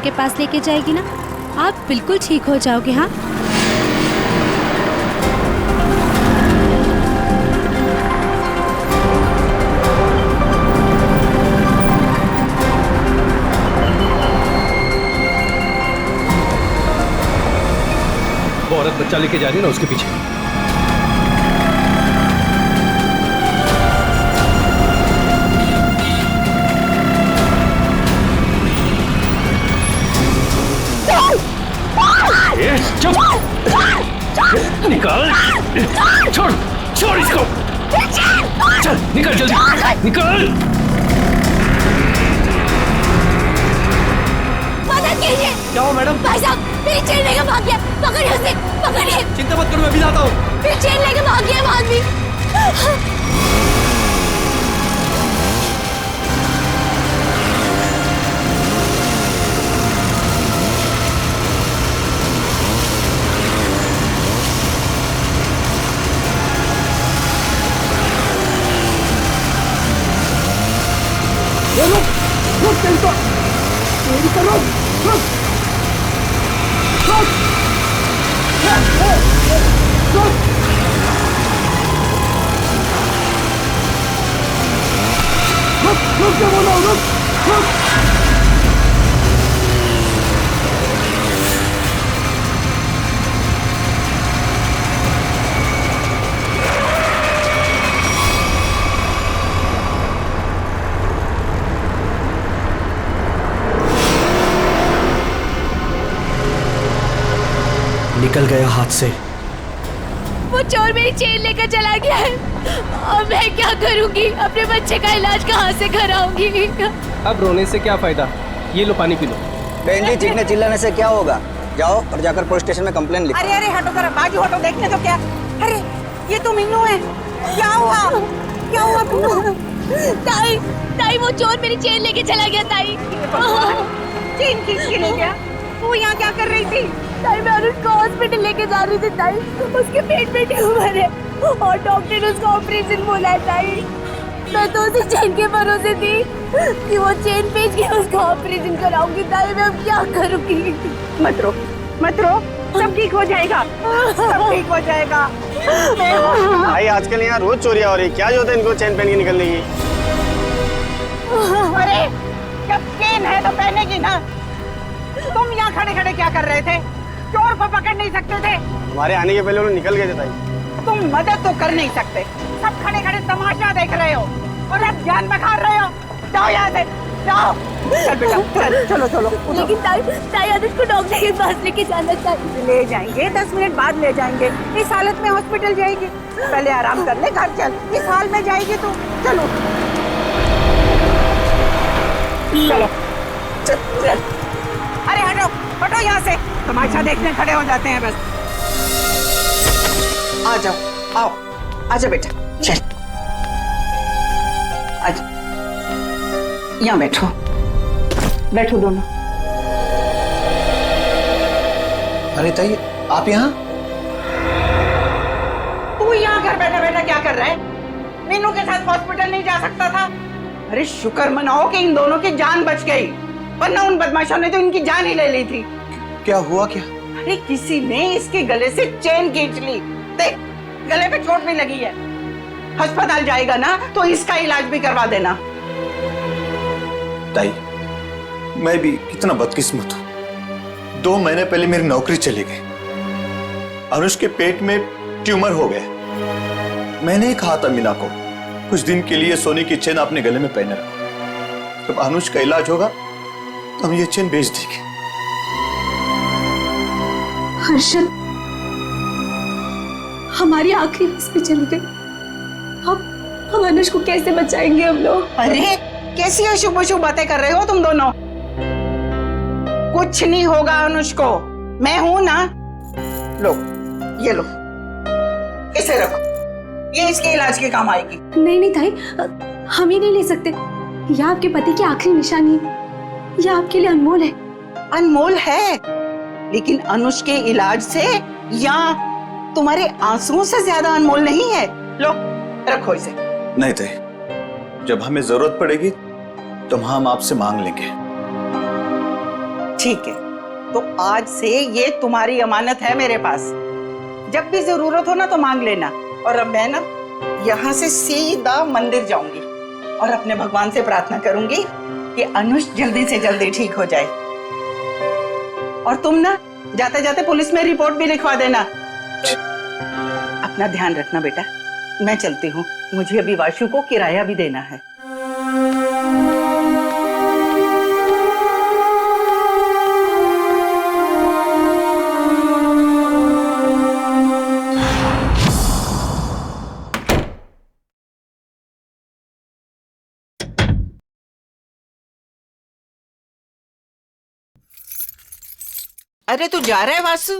के पास लेके जाएगी ना, आप बिल्कुल ठीक हो जाओगे। हाँ, वो औरत बच्चा लेके जा रही है ना, उसके पीछे। चुप! निकाल! छोड़! छोड़ इसको! चल, निकल जल्दी! निकल! मदद कीजिए! क्या हो मैडम? भाई साहब, मेरी चेन लेके भाग गया। पकड़िए उसे, पकड़िए। चिंता मत करो, मैं भी लाता हूँ। मेरी चेन लेके भाग गया वो आदमी। रुक चिंता! तेरी करो! रुक! रुक! रुक! रुक क्या बोला? रुक! रुक! निकल गया हाथ से। वो चोर मेरी चेन लेकर चला गया है। अब मैं क्या करूंगी? अपने बच्चे का इलाज कहाँ से कराऊंगी? अब रोने से क्या फायदा? ये लो, पानी पी लो। बहन जी, चीखने चिल्लाने से क्या होगा? जाओ और जाकर पुलिस स्टेशन में कंप्लेन लिखो। अरे अरे हटो जरा, बाजू हटो, देखने तो क्या। अरे ये तो मीनू है। क्या हुआ? क्या हुआ मीनू? ताई, ताई वो चोर मेरी चेन लेके चला गया। ताई, चेन खींच के ले गया? वो यहाँ क्या कर रही थी? ताई मैं अनुज को हॉस्पिटल लेके जा रही थी। ताई, उसके पेट में ट्यूमर है और डॉक्टर ने उसका ऑपरेशन बोला है। ताई, मैं तो उसे चेन के भरोसे थी कि वो चेन बेच के उसका ऑपरेशन कराऊंगी। ताई मैं अब क्या करूंगी? मत रो, मत रो, सब ठीक हो जाएगा, सब ठीक हो जाएगा। भाई आजकल यहाँ रोज चोरियां हो रही, क्या जरूरत है इनको चेन पहन के निकलने की? अरे जब चेन है तो पहनेगी ना। तुम यहाँ खड़े खड़े क्या कर रहे थे? चोर को पकड़ नहीं सकते थे? हमारे आने के पहले उन्होंने निकल गए थे ताई। तुम मदद तो कर नहीं सकते, सब खड़े खड़े तमाशा देख रहे हो और अब जान बखार रहे हो। जाओ यहाँ से, जाओ। चल बेटा, चल, चलो चलो। लेकिन ताई, ताई अनुज को डॉक्टर के पास लेके जाना चाहिए। ले जाएंगे, 10 मिनट बाद ले जाएंगे। इस हालत में हॉस्पिटल जाएगी? पहले आराम कर ले, घर चल। इस हाल में जाएगी तो चलो चलो चल, चल। अरे हटो, हटो यहाँ से, तमाशा देखने खड़े हो जाते हैं बस। आ जाओ, आओ, आजा बेटा, चल, आजा, यहाँ बैठो, बैठो दोनों। अरे ताई, आप यहाँ? तू यहाँ घर बैठा बैठा क्या कर रहा है? मीनू के साथ हॉस्पिटल नहीं जा सकता था? अरे शुक्र मनाओ कि इन दोनों की जान बच गई, वरना उन बदमाशों ने तो इनकी जान ही ले ली थी। क्या हुआ क्या? अरे किसी ने इसके गले से चेन खींच ली। देख, गले पे चोट भी लगी है। अस्पताल जाएगा ना तो इसका इलाज भी करवा देना। ताई, मैं भी कितना बदकिस्मत हूं। 2 महीने पहले मेरी नौकरी चली गई, अनुज के पेट में ट्यूमर हो गया। मैंने ही कहा था मीना को, कुछ दिन के लिए सोने की चेन अपने गले में पहने रखो, जब अनुज का इलाज होगा तो हम ये चेन बेच देंगे। हर्षद, हमारी आखिरी बस पे चली गई। हम अनुज को कैसे बचाएंगे हम लोग? अरे कैसी अशुभ अशुभ बातें कर रहे हो तुम दोनों? कुछ नहीं होगा अनुज को, मैं हूं ना। लो, ये लो, इसे रखो, ये इसके इलाज के काम आएगी। नहीं नहीं ताई, हम ही नहीं ले सकते। यह आपके पति की आखिरी निशानी है, यह आपके लिए अनमोल है। अनमोल है, लेकिन अनुज के इलाज से या तुम्हारे आंसुओं से ज्यादा अनमोल नहीं है। लो, रखो इसे। नहीं ताई, जब हमें जरूरत पड़ेगी तो हम आपसे मांग लेंगे। ठीक है, तो आज से ये तुम्हारी अमानत है मेरे पास। जब भी जरूरत हो ना तो मांग लेना। और अब मैं ना यहाँ से सीधा मंदिर जाऊंगी और अपने भगवान से प्रार्थना करूंगी कि अनुष जल्दी से जल्दी ठीक हो जाए। और तुम ना जाते जाते पुलिस में रिपोर्ट भी लिखवा देना। अपना ध्यान रखना बेटा, मैं चलती हूँ, मुझे अभी वाशु को किराया भी देना है। अरे तू जा रहा है वासु?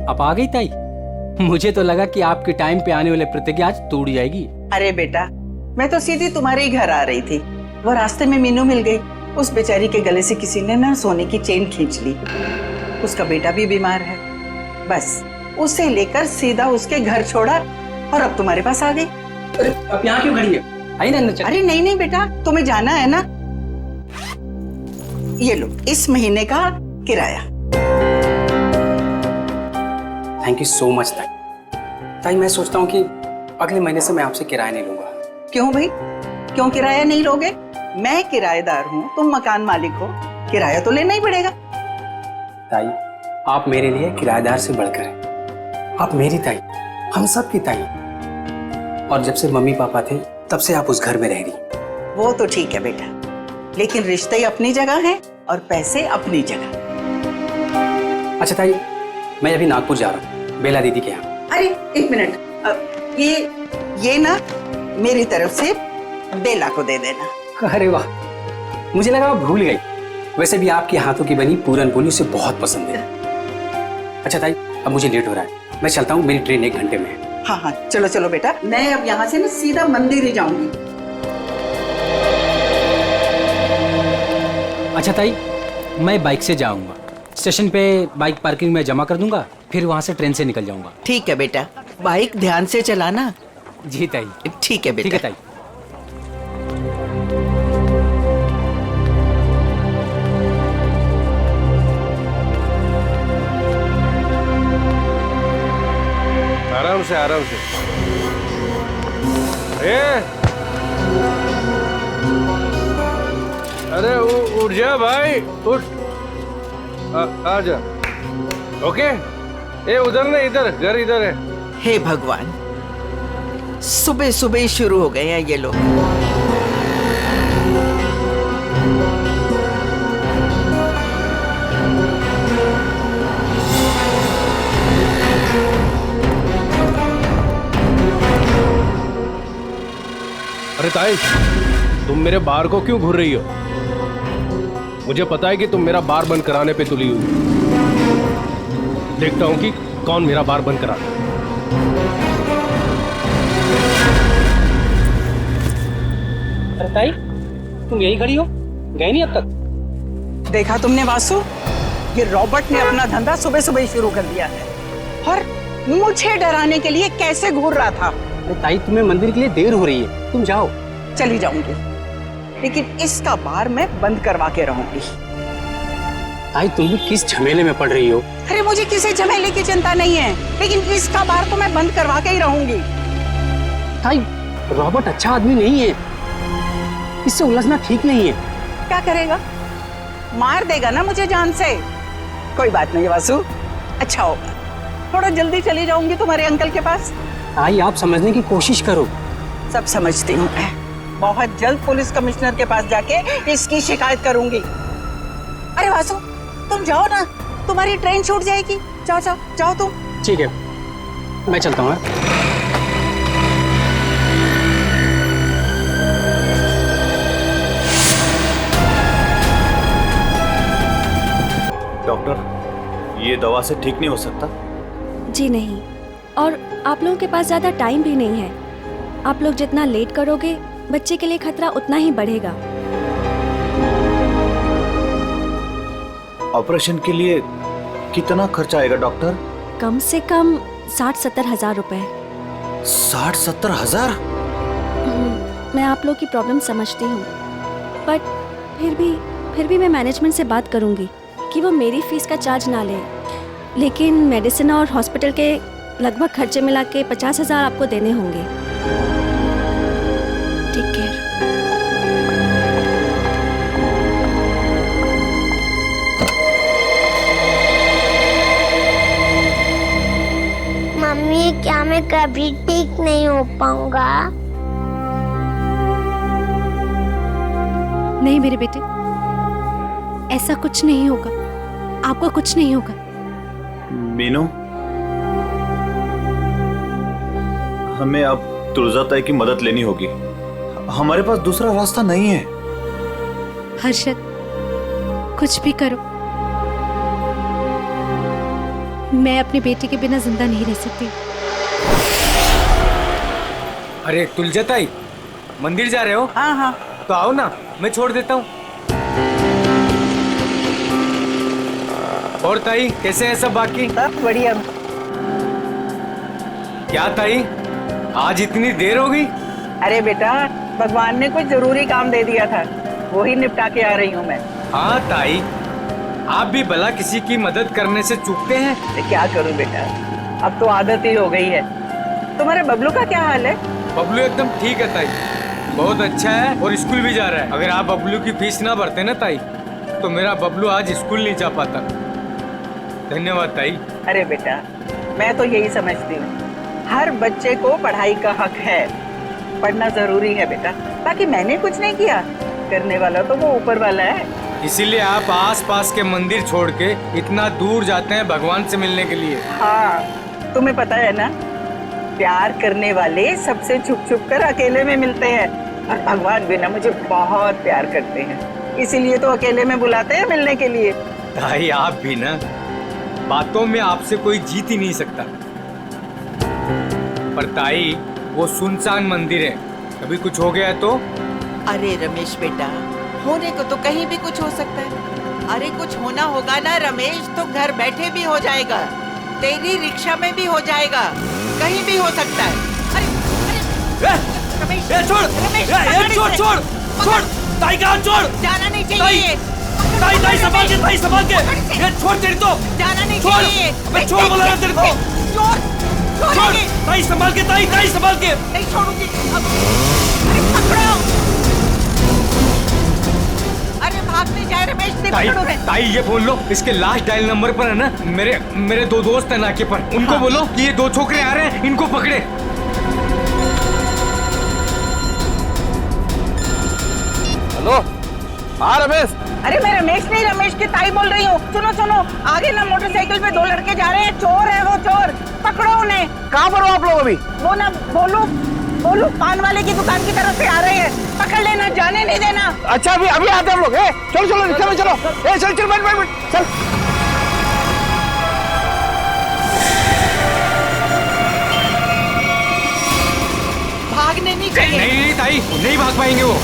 अब आ गई ताई। मुझे तो लगा कि आपके टाइम पे आने वाले प्रतिज्ञा आज टूट जाएगी। अरे बेटा, मैं तो सीधी तुम्हारे ही घर आ रही थी। वो रास्ते में मीनू मिल गई। उस बेचारी के गले से किसी ने ना सोने की चेन खींच ली। उसका बेटा भी बीमार है। बस उसे लेकर सीधा उसके घर छोड़ा और अब तुम्हारे पास आ गई। अरे अब यहाँ क्यों खड़ी है? आई ना अंदर चल। अरे नहीं नहीं बेटा, तुम्हें जाना है ना। ये लो इस महीने का किराया। थैंक यू सो मच ताई। ताई मैं सोचता हूँ कि अगले महीने से मैं आपसे किराया नहीं लूंगा। क्यों भाई, क्यों किराया नहीं लोगे? मैं किराएदार हूँ, तुम मकान मालिक हो, किराया तो लेना ही पड़ेगा। ताई आप मेरे लिए किराएदार से बढ़कर हैं। आप मेरी ताई, हम सब की ताई। और जब से मम्मी पापा थे तब से आप उस घर में रह रही। वो तो ठीक है बेटा, लेकिन रिश्ते अपनी जगह हैं और पैसे अपनी जगह। अच्छा ताई, मैं अभी नागपुर जा रहा हूँ बेला दीदी के यहाँ। अरे एक मिनट, ये ना मेरी तरफ से बेला को दे देना। अरे वाह, मुझे लगा आप भूल गई। वैसे भी आपके हाथों की बनी पूरन पोली उसे बहुत पसंद है। अच्छा ताई, अब मुझे लेट हो रहा है, मैं चलता हूँ, मेरी ट्रेन 1 घंटे में है। हाँ हाँ चलो चलो बेटा, मैं अब यहाँ से ना सीधा मंदिर ही जाऊंगी। अच्छा ताई, मैं बाइक से जाऊंगा। स्टेशन पे बाइक पार्किंग में जमा कर दूंगा, फिर वहां से ट्रेन से निकल जाऊंगा। ठीक है बेटा, बाइक ध्यान से चलाना। जी ताई। ठीक है बेटा। ठीक है ताई। आराम से आराम से। अरे उठ जा भाई, उठ। आ जा। ओके, ये उधर नहीं, इधर घर इधर है। हे भगवान, सुबह सुबह ही शुरू हो गए हैं ये लोग। अरे ताई, तुम मेरे बार को क्यों घूर रही हो? मुझे पता है कि तुम मेरा बार बंद कराने पे तुली हुई। देखता हूं कि कौन मेरा बार बंद कराता है। अरे ताई, तुम यही खड़ी हो, गए नहीं अब तक? देखा तुमने वासु, ये रॉबर्ट ने अपना धंधा सुबह सुबह ही शुरू कर दिया है और मुझे डराने के लिए कैसे घूर रहा था। अरे ताई, तुम्हें मंदिर के लिए देर हो रही है, तुम जाओ। चली जाऊंगी, लेकिन इसका बार मैं बंद करवा के रहूंगी। ताई तुम भी किस झमेले में पड़ रही हो? अरे मुझे किसी झमेले की चिंता नहीं है, लेकिन इसका बार तो मैं बंद करवा के ही रहूंगी। ताई, रॉबर्ट अच्छा आदमी नहीं है, इससे उलझना ठीक नहीं है। क्या करेगा? मार देगा ना मुझे जान से। कोई बात नहीं वासु, अच्छा होगा, थोड़ा जल्दी चली जाऊंगी तुम्हारे अंकल के पास। ताई आप समझने की कोशिश करो। सब समझती हूँ मैं, बहुत जल्द पुलिस कमिश्नर के पास जाके इसकी शिकायत करूंगी। अरे वासु, तुम जाओ ना, तुम्हारी ट्रेन छूट जाएगी। जाओ जाओ जाओ तुम। ठीक है, मैं चलता हूँ। डॉक्टर, ये दवा से ठीक नहीं हो सकता? जी नहीं, और आप लोगों के पास ज़्यादा टाइम भी नहीं है। आप लोग जितना लेट करोगे बच्चे के लिए खतरा उतना ही बढ़ेगा। ऑपरेशन के लिए कितना खर्चा आएगा डॉक्टर? कम से कम 60-70 हज़ार रुपए। 60-70 हजार? मैं आप लोग की प्रॉब्लम समझती हूँ, बट फिर भी मैं मैनेजमेंट से बात करूंगी कि वो मेरी फीस का चार्ज ना ले, लेकिन मेडिसिन और हॉस्पिटल के लगभग खर्चे मिला के 50,000 आपको देने होंगे। Take care. मम्मी, क्या मैं कभी ठीक नहीं हो पाऊंगा? नहीं मेरे बेटे, ऐसा कुछ नहीं होगा, आपको कुछ नहीं होगा। मीनू, हमें अब तुलजा ताई की मदद लेनी होगी। हमारे पास दूसरा रास्ता नहीं है। हर्षद, कुछ भी करो, मैं अपने बेटे के बिना जिंदा नहीं रह सकती। अरे तुलजा ताई, मंदिर जा रहे हो? हाँ हाँ, तो आओ ना, मैं छोड़ देता हूँ। और ताई, कैसे है सब बाकी? सब बढ़िया। क्या ताई, आज इतनी देर हो गई? अरे बेटा, भगवान ने कुछ जरूरी काम दे दिया था, वही निपटा के आ रही हूँ मैं। हाँ ताई, आप भी भला किसी की मदद करने से चूकते हैं? तो क्या करूँ बेटा, अब तो आदत ही हो गई है। तुम्हारे बबलू का क्या हाल है? बबलू एकदम ठीक है ताई, बहुत अच्छा है और स्कूल भी जा रहा है। अगर आप बबलू की फीस ना भरते ना ताई, तो मेरा बबलू आज स्कूल नहीं जा पाता। धन्यवाद ताई। अरे बेटा, मैं तो यही समझती हूँ, हर बच्चे को पढ़ाई का हक है, पढ़ना जरूरी है बेटा। बाकी मैंने कुछ नहीं किया, करने वाला तो वो ऊपर वाला है। इसीलिए आप आस-पास के मंदिर छोड़ के इतना दूर जाते हैं भगवान से मिलने के लिए। हाँ, तुम्हें पता है ना, प्यार करने वाले सबसे छुप छुप कर अकेले में मिलते हैं, और भगवान भी ना मुझे बहुत प्यार करते हैं, इसीलिए तो अकेले में बुलाते हैं मिलने के लिए। ताई, आप भी ना, बातों में आपसे कोई जीत ही नहीं सकता। पर ताई, वो सुनसान मंदिर है, कभी कुछ हो गया तो? अरे रमेश बेटा, होने को तो कहीं भी कुछ हो सकता है। अरे कुछ होना होगा ना रमेश, तो घर बैठे भी हो जाएगा, तेरी रिक्शा में भी हो जाएगा, कहीं भी हो सकता है। अरे रमेश, छोड़, रमेश, छोड़, ताई का हाथ छोड़। जाना नहीं चाहिए। ताई संभाल के, ये छोड़ तेरी तो। जाना नहीं छोड़, चाहिए। अबे छोड़ बोला ना तेरे को। छोड़, ताई संभाल के, ताई संभाल के। नहीं छोड़ूंगी। अरे पकड़ो। अरे भागने जाए रमेश, नहीं पकड़ो मैं। ताई, ये बोल लो, इसके लास्ट डायल नंबर पर है ना, मेरे दो दोस्त हैं नाके पर, उनको बोलो कि ये दो छोकरे आ रहे हैं, इनको पकड़े। हेलो, हाँ रमेश। अरे मैं रमेश नहीं, रमेश की ताई बोल रही हूँ। सुनो सुनो, आगे ना मोटरसाइकिल पे दो लड़के जा रहे हैं, चोर है वो, चोर, पकड़ो उन्हें। कहाँ पर हो आप लोग अभी? वो ना बोलू पान वाले की दुकान की तरफ से आ रहे हैं, पकड़ लेना, जाने नहीं देना। अच्छा, अभी आते हैं हम लोग। चलो रिक्शा में चलो। चल बैठ चल। भागने नहीं चाहिए। नहीं ताई, नहीं भाग पाएंगे वो।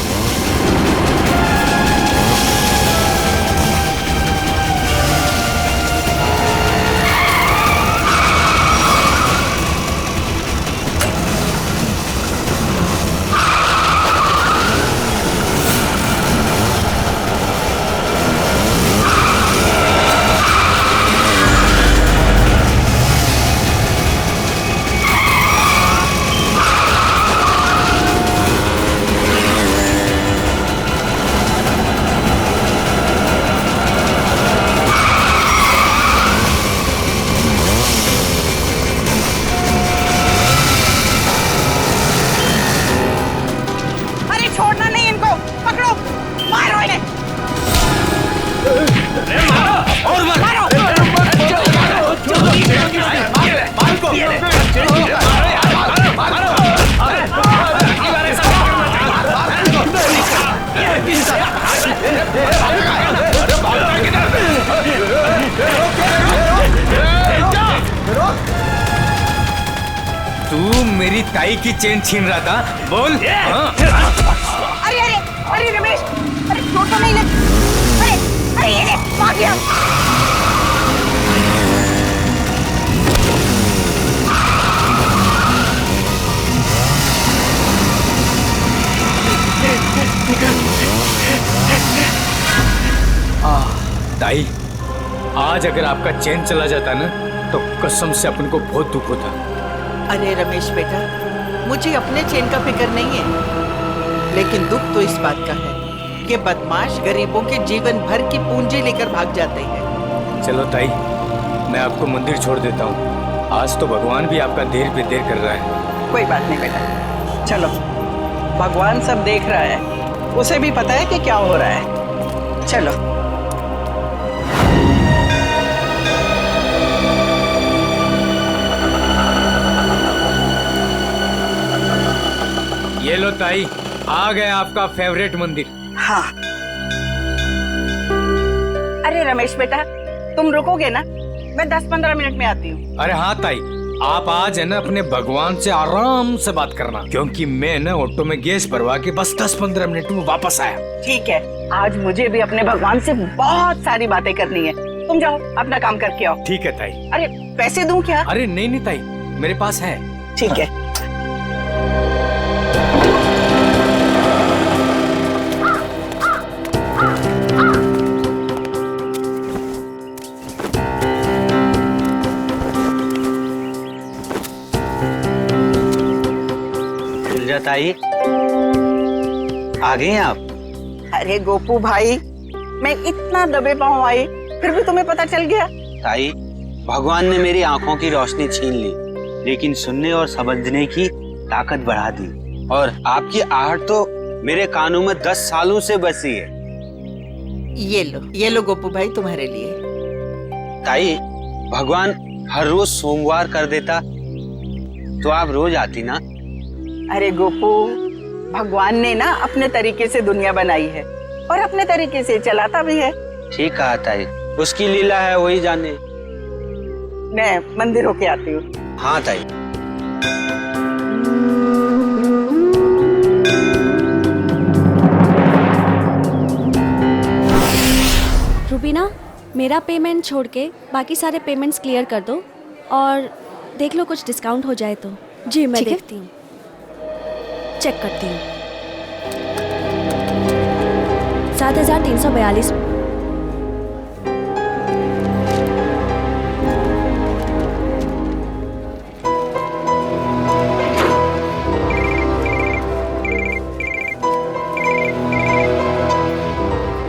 तू मेरी ताई की चेन छीन रहा था, बोल। अरे अरे अरे रमेश, अरे चोट तो नहीं लगी? अरे ये भाग गया। ताई, आज अगर आपका चैन चला जाता ना तो कसम से अपन को बहुत दुख होता। अरे रमेश बेटा, मुझे अपने चैन का फिक्र नहीं है, लेकिन दुख तो इस बात का है कि बदमाश गरीबों के जीवन भर की पूंजी लेकर भाग जाते हैं। चलो ताई, मैं आपको मंदिर छोड़ देता हूँ। आज तो भगवान भी आपका देर पे देर कर रहा है। कोई बात नहीं बेटा, चलो, भगवान सब देख रहा है, उसे भी पता है कि क्या हो रहा है। चलो। ये लो ताई, आ गया आपका फेवरेट मंदिर। हाँ। अरे रमेश बेटा, तुम रुकोगे ना? मैं 10-15 मिनट में आती हूँ। अरे हाँ ताई, आप आज है ना अपने भगवान से आराम से बात करना, क्योंकि मैं ना ऑटो में गैस भरवा के बस 10-15 मिनट में वापस आया। ठीक है, आज मुझे भी अपने भगवान से बहुत सारी बातें करनी है। तुम जाओ, अपना काम करके आओ। ठीक है ताई। अरे पैसे दूं क्या? अरे नहीं नहीं ताई, मेरे पास है। ठीक है। ताई, आ गए हैं आप? अरे गोपू भाई, मैं इतना दबे पाँव आई, फिर भी तुम्हें पता चल गया? ताई, भगवान ने मेरी आंखों की रोशनी छीन ली, लेकिन सुनने और समझने की ताकत बढ़ा दी। और आपकी आहट तो मेरे कानों में 10 सालों से बसी है। ये लो गोपू भाई, तुम्हारे लिए। ताई, भगवान हर रोज सोमवार कर देता तो आप रोज आती ना। अरे गोपू, भगवान ने ना अपने तरीके से दुनिया बनाई है और अपने तरीके से चलाता भी है। ठीक कहा ताई, उसकी लीला है, वही जाने। मैं मंदिर होके आती हूँ। हाँ ताई। रुबीना, मेरा पेमेंट छोड़ के बाकी सारे पेमेंट्स क्लियर कर दो और देख लो कुछ डिस्काउंट हो जाए तो। जी मैं देखती हूँ, चेक करती हूँ। 7,342।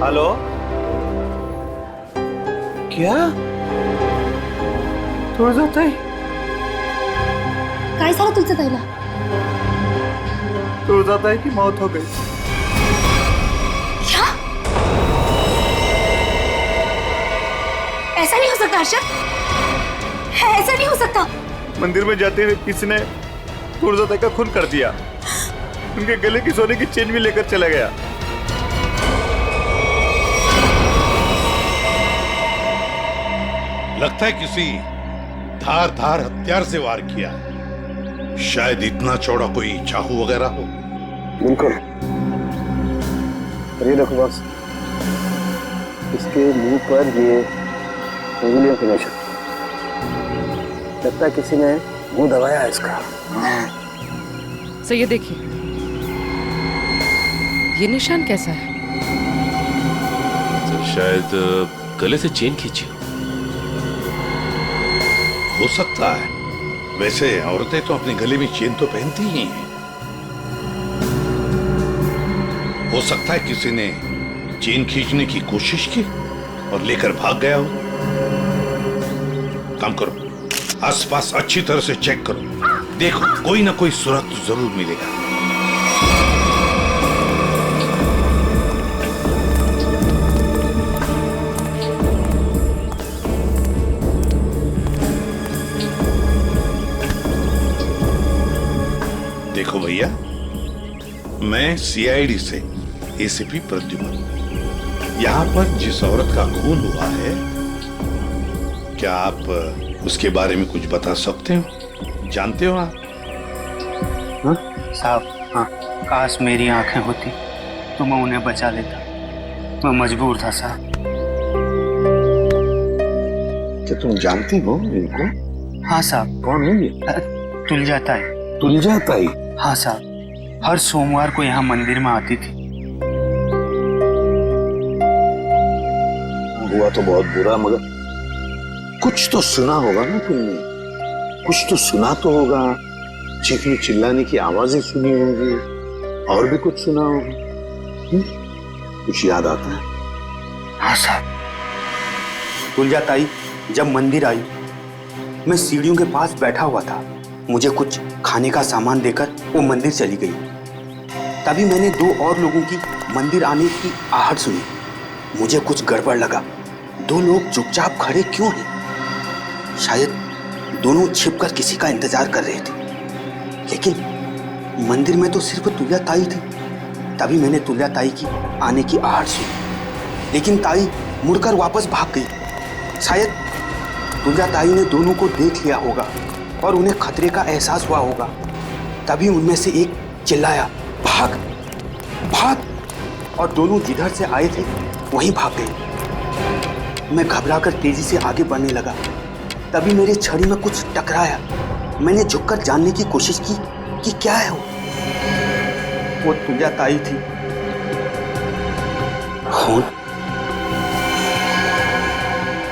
हेलो, क्या तुळजाताई? काय झालं तुझं ताईला? तुळजाताई की मौत हो गई। क्या? ऐसा नहीं हो सकता अर्शद, ऐसा नहीं हो सकता। मंदिर में जाते हुए किसी ने तुळजाताई का खून कर दिया, उनके गले की सोने की चेन भी लेकर चला गया। लगता है किसी धार हथियार से वार किया है। शायद इतना चौड़ा कोई चाकू वगैरह हो। बिल्कुल। ये देखो बॉस, इसके मुंह पर ये उंगलियों के निशान, लगता है किसी ने मुंह दबाया है इसका। सो ये देखिए, ये निशान कैसा है? तो शायद गले से चेन खींची हो सकता है। वैसे औरतें तो अपने गले में चेन तो पहनती ही हैं। हो सकता है किसी ने चेन खींचने की कोशिश की और लेकर भाग गया हो। काम करो, आसपास अच्छी तरह से चेक करो, देखो कोई ना कोई सुराग तो जरूर मिलेगा। देखो भैया, मैं सीआईडी से एसीपी प्रद्युमन। यहाँ पर जिस औरत का खून हुआ है, क्या आप उसके बारे में कुछ बता सकते हो? जानते हो आप? साहब, हाँ, काश मेरी आंखें होती तो मैं उन्हें बचा लेता। मैं मजबूर था साहब। क्या तुम जानती हो इनको? हाँ साहब। कौन है ये? तुलजाताई। तुलजाताई? हाँ साहब, हर सोमवार को यहाँ मंदिर में आती थी। हुआ तो बहुत बुरा, मगर कुछ तो सुना होगा ना तुमने, कुछ तो सुना तो होगा। चीखने चिल्लाने की आवाजें सुनी होंगी, और भी कुछ सुना होगा। कुछ याद आता है? हाँ साहब, तुलजा ताई जब मंदिर आई, मैं सीढ़ियों के पास बैठा हुआ था। मुझे कुछ खाने का सामान देकर वो मंदिर चली गई। तभी मैंने 2 और लोगों की मंदिर आने की आहट सुनी। मुझे कुछ गड़बड़ लगा। 2 लोग चुपचाप खड़े क्यों हैं? शायद दोनों छिपकर किसी का इंतजार कर रहे थे। लेकिन मंदिर में तो सिर्फ तुलजा ताई थी। तभी मैंने तुलजा ताई की आने की आहट सुनी, लेकिन ताई मुड़कर वापस भाग गई। शायद तुलजा ताई ने दोनों को देख लिया होगा और उन्हें खतरे का एहसास हुआ होगा। तभी उनमें से एक चिल्लाया, भाग भाग, और दोनों जिधर से आए थे वहीं भाग गए। मैं घबराकर तेजी से आगे बढ़ने लगा। तभी मेरी छड़ी में कुछ टकराया। मैंने झुककर जानने की कोशिश की कि क्या है वो तुलजा ताई थी। कौन?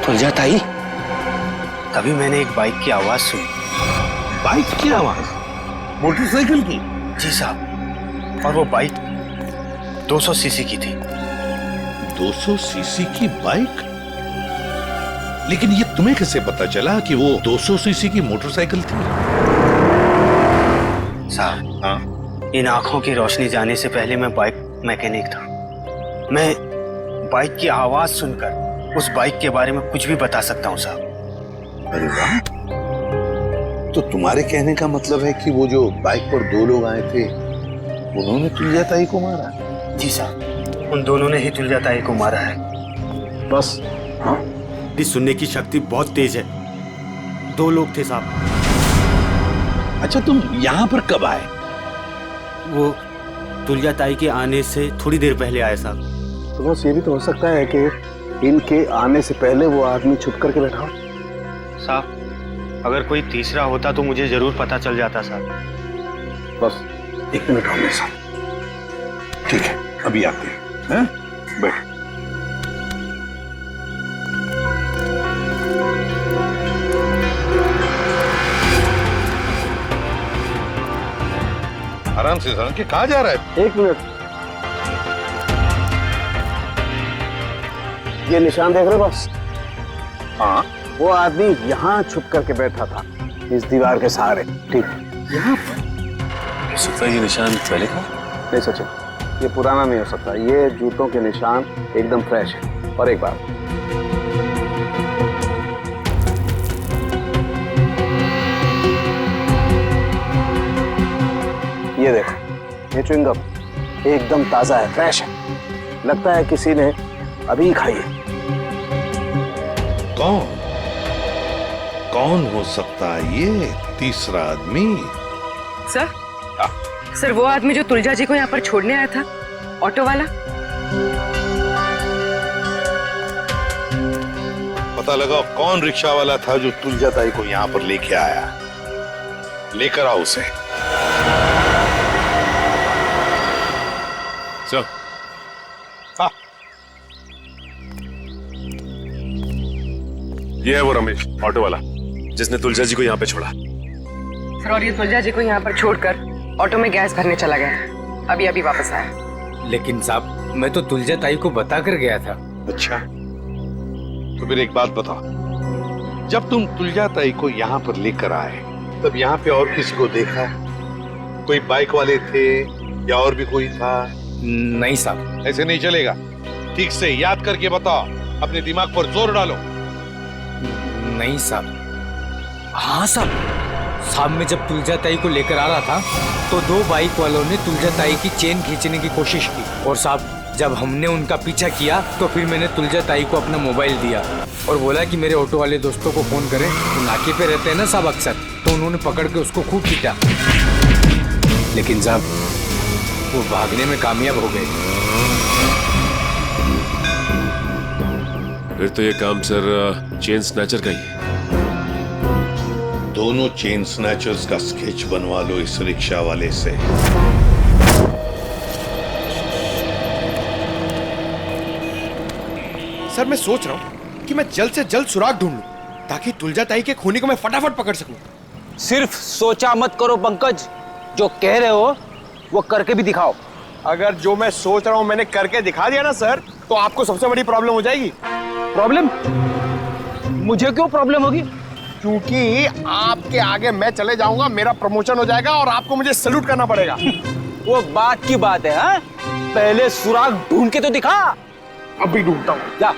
तुलजा ताई? तभी मैंने एक बाइक की आवाज सुनी। बाइक की आवाज? मोटरसाइकिल की? जी साहब, और वो बाइक 200 सीसी की थी। 200 सीसी की बाइक? लेकिन ये तुम्हें कैसे पता चला कि वो 200 सीसी की मोटरसाइकिल थी? साहब, हाँ, इन आंखों की रोशनी जाने से पहले मैं बाइक मैकेनिक था। मैं बाइक की आवाज सुनकर उस बाइक के बारे में कुछ भी बता सकता हूँ साहब। अरे वाह, तो तुम्हारे कहने का मतलब है कि वो जो बाइक पर 2 लोग आए थे उन्होंने तुलजा ताई को मारा? जी साहब, उन दोनों ने ही तुलजा ताई को मारा है। बस? हाँ, सुनने की शक्ति बहुत तेज है। 2 लोग थे साहब। अच्छा, तुम यहाँ पर कब आए? वो तुलजा ताई के आने से थोड़ी देर पहले आए साहब। तो बस ये भी तो हो सकता है कि इनके आने से पहले वो आदमी छुप करके बैठा हो। साहब, अगर कोई तीसरा होता तो मुझे जरूर पता चल जाता साहब। बस 1 मिनट और मेरे साथ। ठीक है, अभी आते हैं। बैठ। आराम से सर, कहाँ जा रहा है? 1 मिनट। ये निशान देख रहे हो बस? हाँ, वो आदमी यहाँ छुप करके बैठा था, इस दीवार के सहारे। ठीक, यहाँ पर? हो सकता है ये निशान पहले का? नहीं सचिन, ये पुराना नहीं हो सकता। ये जूतों के निशान एकदम फ्रेश है। और एक बात, ये देखो, ये च्युइंगम एकदम ताजा है, फ्रेश है। लगता है किसी ने अभी खाई है। कौन हो सकता है ये तीसरा आदमी? सर वो आदमी जो तुलजा जी को यहाँ पर छोड़ने आया था, ऑटो वाला। पता लगा कौन रिक्शा वाला था जो तुलजा ताई को यहाँ पर लेके आया। लेकर आओ उसे। सर, हाँ, ये है वो रमेश, ऑटो वाला, जिसने तुलजा जी को यहाँ पे छोड़ा। सर, और ये तुलजा जी को यहाँ पर छोड़कर ऑटो में गैस भरने चला गया। अभी वापस आया। लेकिन साहब, मैं तो तुलजा ताई को बता कर गया था। अच्छा, तो फिर एक बात बताओ, जब तुम तुलजा ताई को यहाँ पर लेकर आए तब यहाँ पे और किसी को देखा? कोई बाइक वाले थे या और भी कोई था? नहीं साहब। ऐसे नहीं चलेगा, ठीक से याद करके बताओ, अपने दिमाग पर जोर डालो। नहीं साहब। हाँ साहब, मैं जब तुलजा ताई को लेकर आ रहा था तो 2 बाइक वालों ने तुलजा ताई की चेन खींचने की कोशिश की, और साहब जब हमने उनका पीछा किया तो फिर मैंने तुलजा ताई को अपना मोबाइल दिया और बोला कि मेरे ऑटो वाले दोस्तों को फोन करें। वो नाके पे रहते हैं ना साहब अक्सर, तो उन्होंने पकड़ के उसको खूब पीटा। लेकिन साहब वो भागने में कामयाब हो गए। फिर तो ये काम सर चेन स्नैचर का ही है। दोनों चेन स्नैचर्स का स्केच बनवा लो इस रिक्शा वाले से। सर मैं सोच रहा हूँ कि मैं जल्द से जल्द सुराग ढूंढ लूं ताकि तुलजा ताई के खूनी को मैं फटाफट पकड़ सकूं। सिर्फ सोचा मत करो पंकज, जो कह रहे हो वो करके भी दिखाओ। अगर जो मैं सोच रहा हूँ मैंने करके दिखा दिया ना सर, तो आपको सबसे बड़ी प्रॉब्लम हो जाएगी। प्रॉब्लम? मुझे क्यों प्रॉब्लम होगी? क्योंकि आपके आगे मैं चले जाऊंगा, मेरा प्रमोशन हो जाएगा और आपको मुझे सैल्यूट करना पड़ेगा। वो बात की बात है, हाँ? पहले सुराग ढूंढ के तो दिखा। अभी ढूंढता हूँ, जा।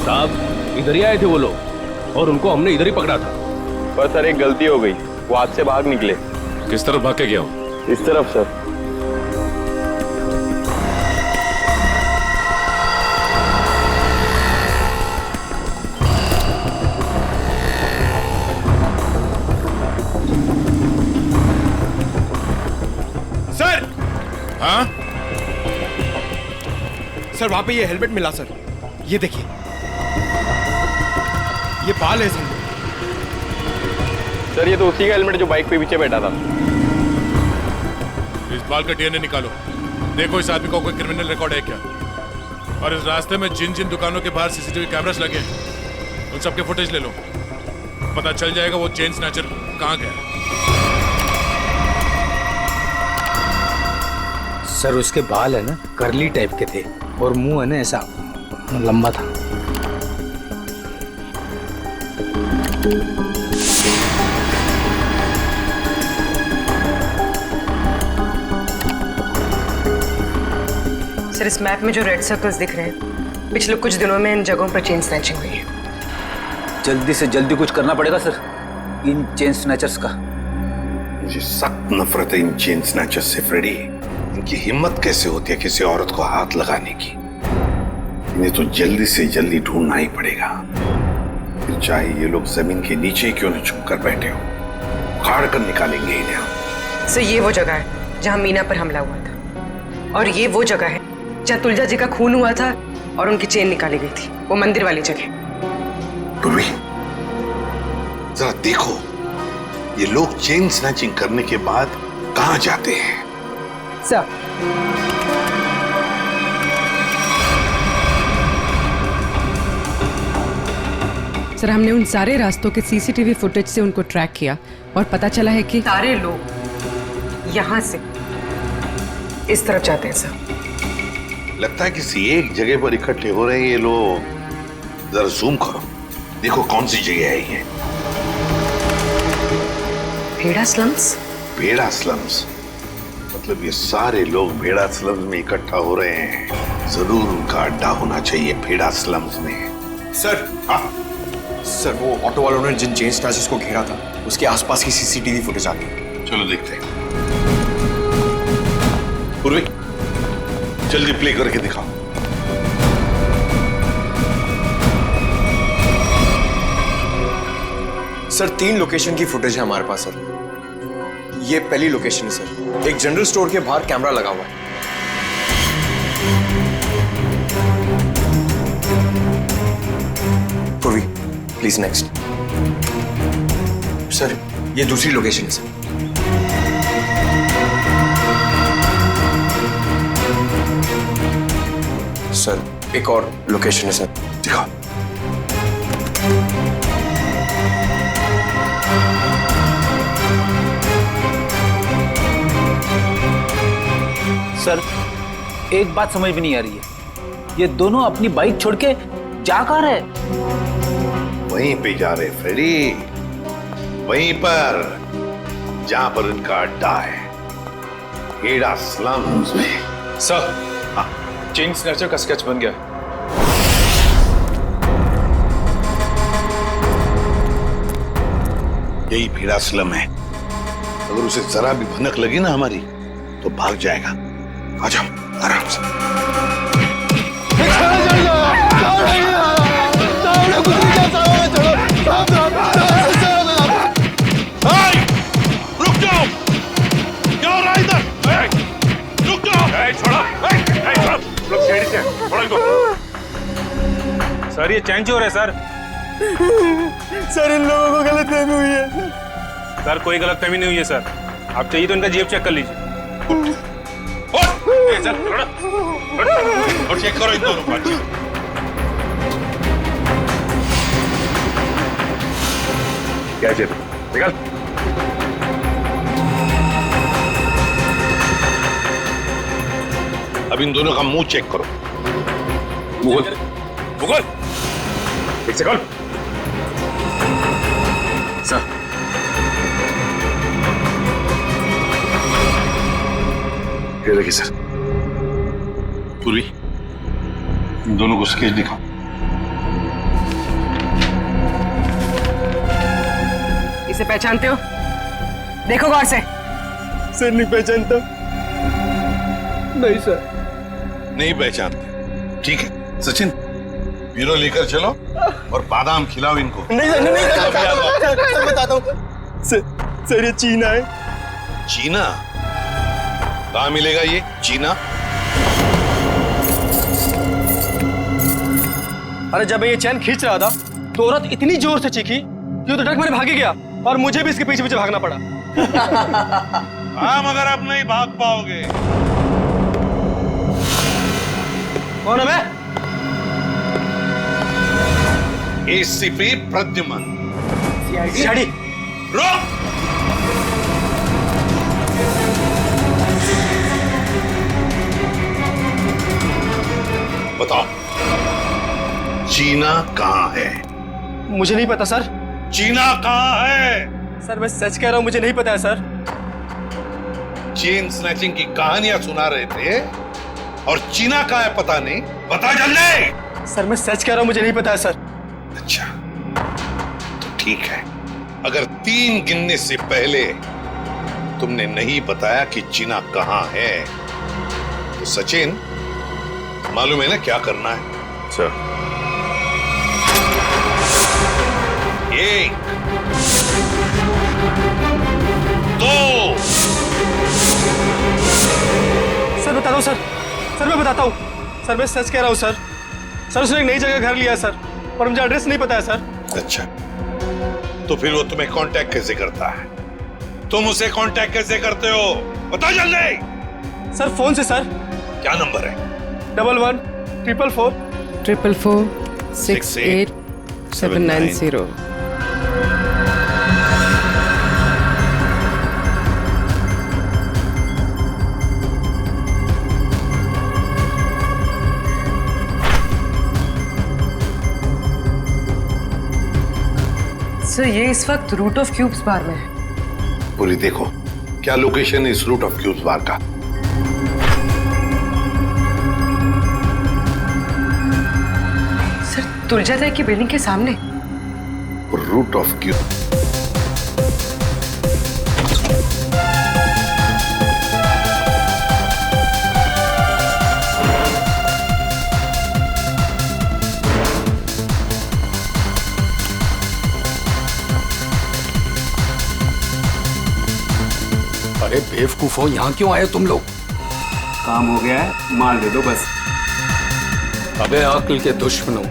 साहब इधर ही आए थे वो लोग और उनको हमने इधर ही पकड़ा था। पर सर एक गलती हो गई, वो हाथ से भाग निकले। किस तरफ भाग के गया हूँ? इस तरफ सर। सर! हाँ? सर वहां पे ये हेलमेट मिला सर, ये देखिए, ये बाल है सर। सर ये तो उसी का हेलमेट जो बाइक पे पीछे बैठा था। इस बाल का डीएनए निकालो, देखो इस आदमी का कोई क्रिमिनल रिकॉर्ड है क्या। और इस रास्ते में जिन जिन दुकानों के बाहर सीसीटीवी कैमरास लगे उन सबके फुटेज ले लो, पता चल जाएगा वो चेन स्नैचर कहाँ गया। सर उसके बाल है ना करली टाइप के थे और मुंह है ना ऐसा लंबा था। सर इस मैप में जो रेड सर्कल्स दिख रहे हैं, पिछले कुछ दिनों में इन जगहों पर चेन स्नैचिंग हुई है। जल्दी से जल्दी कुछ करना पड़ेगा सर इन चेन स्नैचर्स का। मुझे सख्त नफरत है इन चेन स्नैचर्स से फ्रेडी। इनकी हिम्मत कैसे होती है किसी औरत को हाथ लगाने की। इन्हें तो जल्दी से जल्दी ढूंढना ही पड़ेगा, फिर चाहे ये लोग जमीन के नीचे क्यों न छुप कर बैठे हो, उखाड़ कर निकालेंगे इन्हें। सर ये वो जगह है जहाँ मीना पर हमला हुआ था, और ये वो जगह है जहाँ तुलजा जी का खून हुआ था और उनकी चेन निकाली गई थी, वो मंदिर वाली जगह। रूबी जरा देखो, ये लोग चेन स्नैचिंग करने के बाद कहाँ जाते हैं? सर सर हमने उन सारे रास्तों के सीसीटीवी फुटेज से उनको ट्रैक किया और पता चला है कि सारे लोग यहाँ से इस तरफ जाते हैं सर। लगता है किसी एक जगह पर इकट्ठे हो रहे हैं ये लोग। जरा जूम करो, देखो कौन सी जगह है ये। भेड़ा स्लम्स? भेड़ा स्लम्स मतलब ये सारे लोग भेड़ा स्लम्स में इकट्ठा हो रहे हैं। जरूर उनका अड्डा होना चाहिए भेड़ा स्लम्स में। सर हाँ सर, वो ऑटो वालों ने जिन चेन स्नैचर्स को घेरा था उसके आसपास की सीसीटीवी फुटेज आ गई। चलो देखते हैं। पूर्वी जल्दी प्ले करके दिखाओ। सर 3 लोकेशन की फुटेज है हमारे पास सर। ये पहली लोकेशन है सर, एक जनरल स्टोर के बाहर कैमरा लगा हुआ है। पूर्वी प्लीज नेक्स्ट। सर ये दूसरी लोकेशन है सर। सर एक और लोकेशन है सर, दिखाओ। सर एक बात समझ में नहीं आ रही है, ये दोनों अपनी बाइक छोड़ के जा कहाँ रहे? वहीं पे जा रहे फ्रेडी, वहीं पर जहां पर इनका अड्डा है, भेड़ा स्लम्स में। सर हाँ, चेन स्नैचर का स्केच बन गया। यही भेड़ा स्लम है। अगर उसे जरा भी भनक लगी ना हमारी तो भाग जाएगा। आ जाओ आराम से। रुक जाओ, क्या हो रहा है इधर? रुक जाओ। छोड़ो, लोग छेड़ के छोड़ो इनको। सर ये चेंज हो रहा है सर। सर इन लोगों को गलतफहमी हुई है। सर कोई गलतफहमी नहीं हुई है सर, आप चाहिए तो इनका जेब चेक कर लीजिए। और चेक करो इन दोनों पार्टी। क्या चेक? निकल। अब इन दोनों का मुंह चेक करो। मुगल, मुगल, एक सेकंड। सर, ये देखिए सर। पूरी इन दोनों को स्केच दिखाओ। इसे पहचानते हो? देखो गौर से। सर नहीं पहचानता। नहीं सर, नहीं पहचानते। ठीक है सचिन, ब्यूरो लेकर चलो और बादाम खिलाओ इनको। नहीं सर, नहीं सर, बताता हूँ सर, ये चीना है। चीना? कहाँ मिलेगा ये चीना? अरे जब मैं ये चैन खींच रहा था तो औरत इतनी जोर से चीखी कि वो तो डर मेरे भागे गया और मुझे भी इसके पीछे पीछे भागना पड़ा। हाँ, मगर अब नहीं भाग पाओगे। कौन है मैं? एसीपी प्रद्युमन। सीआईडी। रुक! बताओ, चीना कहाँ है? मुझे नहीं पता सर। चीना कहाँ है? सर मैं सच कह रहा हूँ, मुझे नहीं पता है सर। चेन स्नैचिंग की कहानियां सुना रहे थे और चीना कहाँ है पता नहीं। बता जल्दी। सर मैं सच कह रहा हूँ, मुझे नहीं पता है सर। अच्छा तो ठीक है, अगर 3 गिनने से पहले तुमने नहीं बताया कि चीना कहाँ है तो सचिन, मालूम है ना क्या करना है? सर, 1 2 सर बताता हूँ सर। सर मैं बताता हूँ सर, मैं सच कह रहा हूँ सर। सर उसने एक नई जगह घर लिया है सर और मुझे एड्रेस नहीं पता है सर। अच्छा, तो फिर वो तुम्हें कांटेक्ट कैसे करता है? तुम उसे कांटेक्ट कैसे करते हो? बता जल्दी। सर फोन से सर। क्या नंबर है? 11 444 444 68 790। सर ये इस वक्त रूट ऑफ क्यूब्स बार में है। पूरी देखो क्या लोकेशन है इस रूट ऑफ क्यूब्स बार का। सर तुलजाताई की बिल्डिंग के सामने। Root of cube. अरे बेवकूफो, यहाँ क्यों आए तुम लोग? काम हो गया है, माल दे दो बस। अबे अक्ल के दुश्मनों,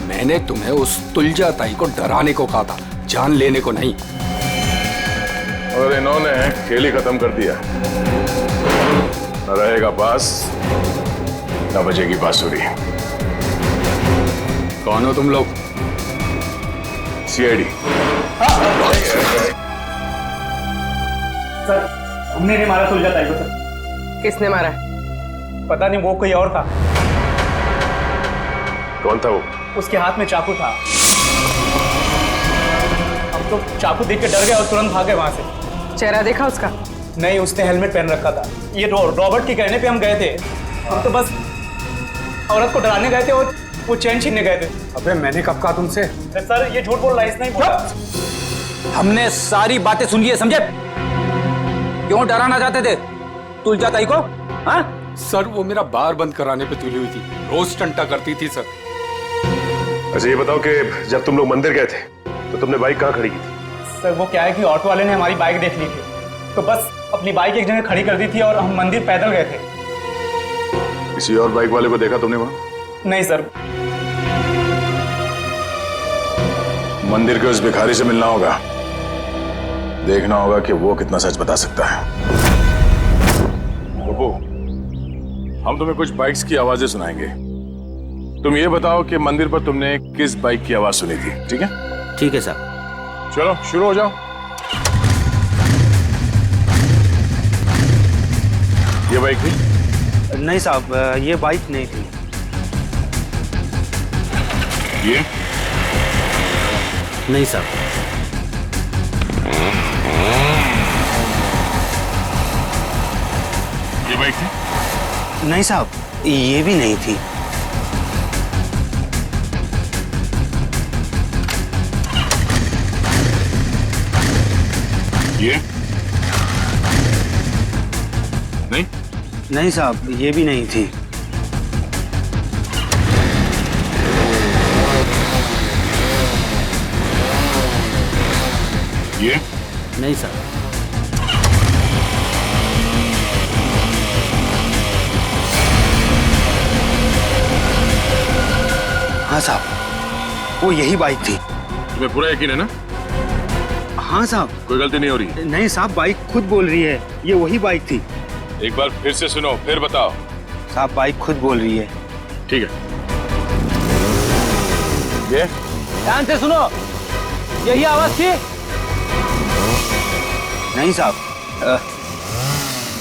मैंने तुम्हें उस तुलजाताई को डराने को कहा था, जान लेने को नहीं। और इन्होंने खेल ही खत्म कर दिया। न रहेगा बास, न बजेगी बांसुरी। कौन हो तुम लोग? सीआईडी। सर हमने नहीं मारा तुलजाताई को सर। किसने मारा? पता नहीं, वो कोई और था। कौन था वो? उसके हाथ में चाकू था। हम तो चाकू देख के डर गए और तुरंत भागे वहां से। चेहरा देखा उसका? नहीं, उसने हेलमेट पहन रखा था। ये रॉबर्ट के कहने पे हम गए थे। हम तो बस औरत को डराने गए थे और वो चैन छीनने गए थे। अबे मैंने कब कहा तुमसे? सर ये झूठ बोल रहा है, इसने ही बोला। हमने सारी बातें सुन ली है, समझे? क्यों डराना चाहते थे तुलजाताई को? हाँ सर वो मेरा बार बंद कराने पे तुली हुई थी, रोज टंटा करती थी सर। अच्छा ये बताओ कि जब तुम लोग मंदिर गए थे तो तुमने बाइक कहाँ खड़ी की थी? सर वो क्या है कि ऑटो वाले ने हमारी बाइक देख ली थी, तो बस अपनी बाइक एक जगह खड़ी कर दी थी और हम मंदिर पैदल गए थे। किसी और बाइक वाले को देखा तुमने वहां? नहीं सर। मंदिर के उस भिखारी से मिलना होगा, देखना होगा कि वो कितना सच बता सकता है। हम तुम्हें कुछ बाइक्स की आवाजें सुनाएंगे। तुम ये बताओ कि मंदिर पर तुमने किस बाइक की आवाज सुनी थी, ठीक है? ठीक है साहब। चलो शुरू हो जाओ। ये बाइक थी? नहीं साहब, ये बाइक नहीं थी। ये? नहीं साहब। ये बाइक थी? नहीं साहब, ये भी नहीं थी। ये? नहीं? नहीं साहब, ये भी नहीं थी। ये? नहीं साहब। हाँ साहब, वो यही बाइक थी। तुम्हें पूरा यकीन है ना? हाँ साहब। कोई गलती नहीं हो रही? नहीं साहब, बाइक खुद बोल रही है ये वही बाइक थी। एक बार फिर से सुनो, फिर बताओ। साहब, बाइक खुद बोल रही है। ठीक है। ये? ध्यान से सुनो, यही आवाज थी? नहीं साहब,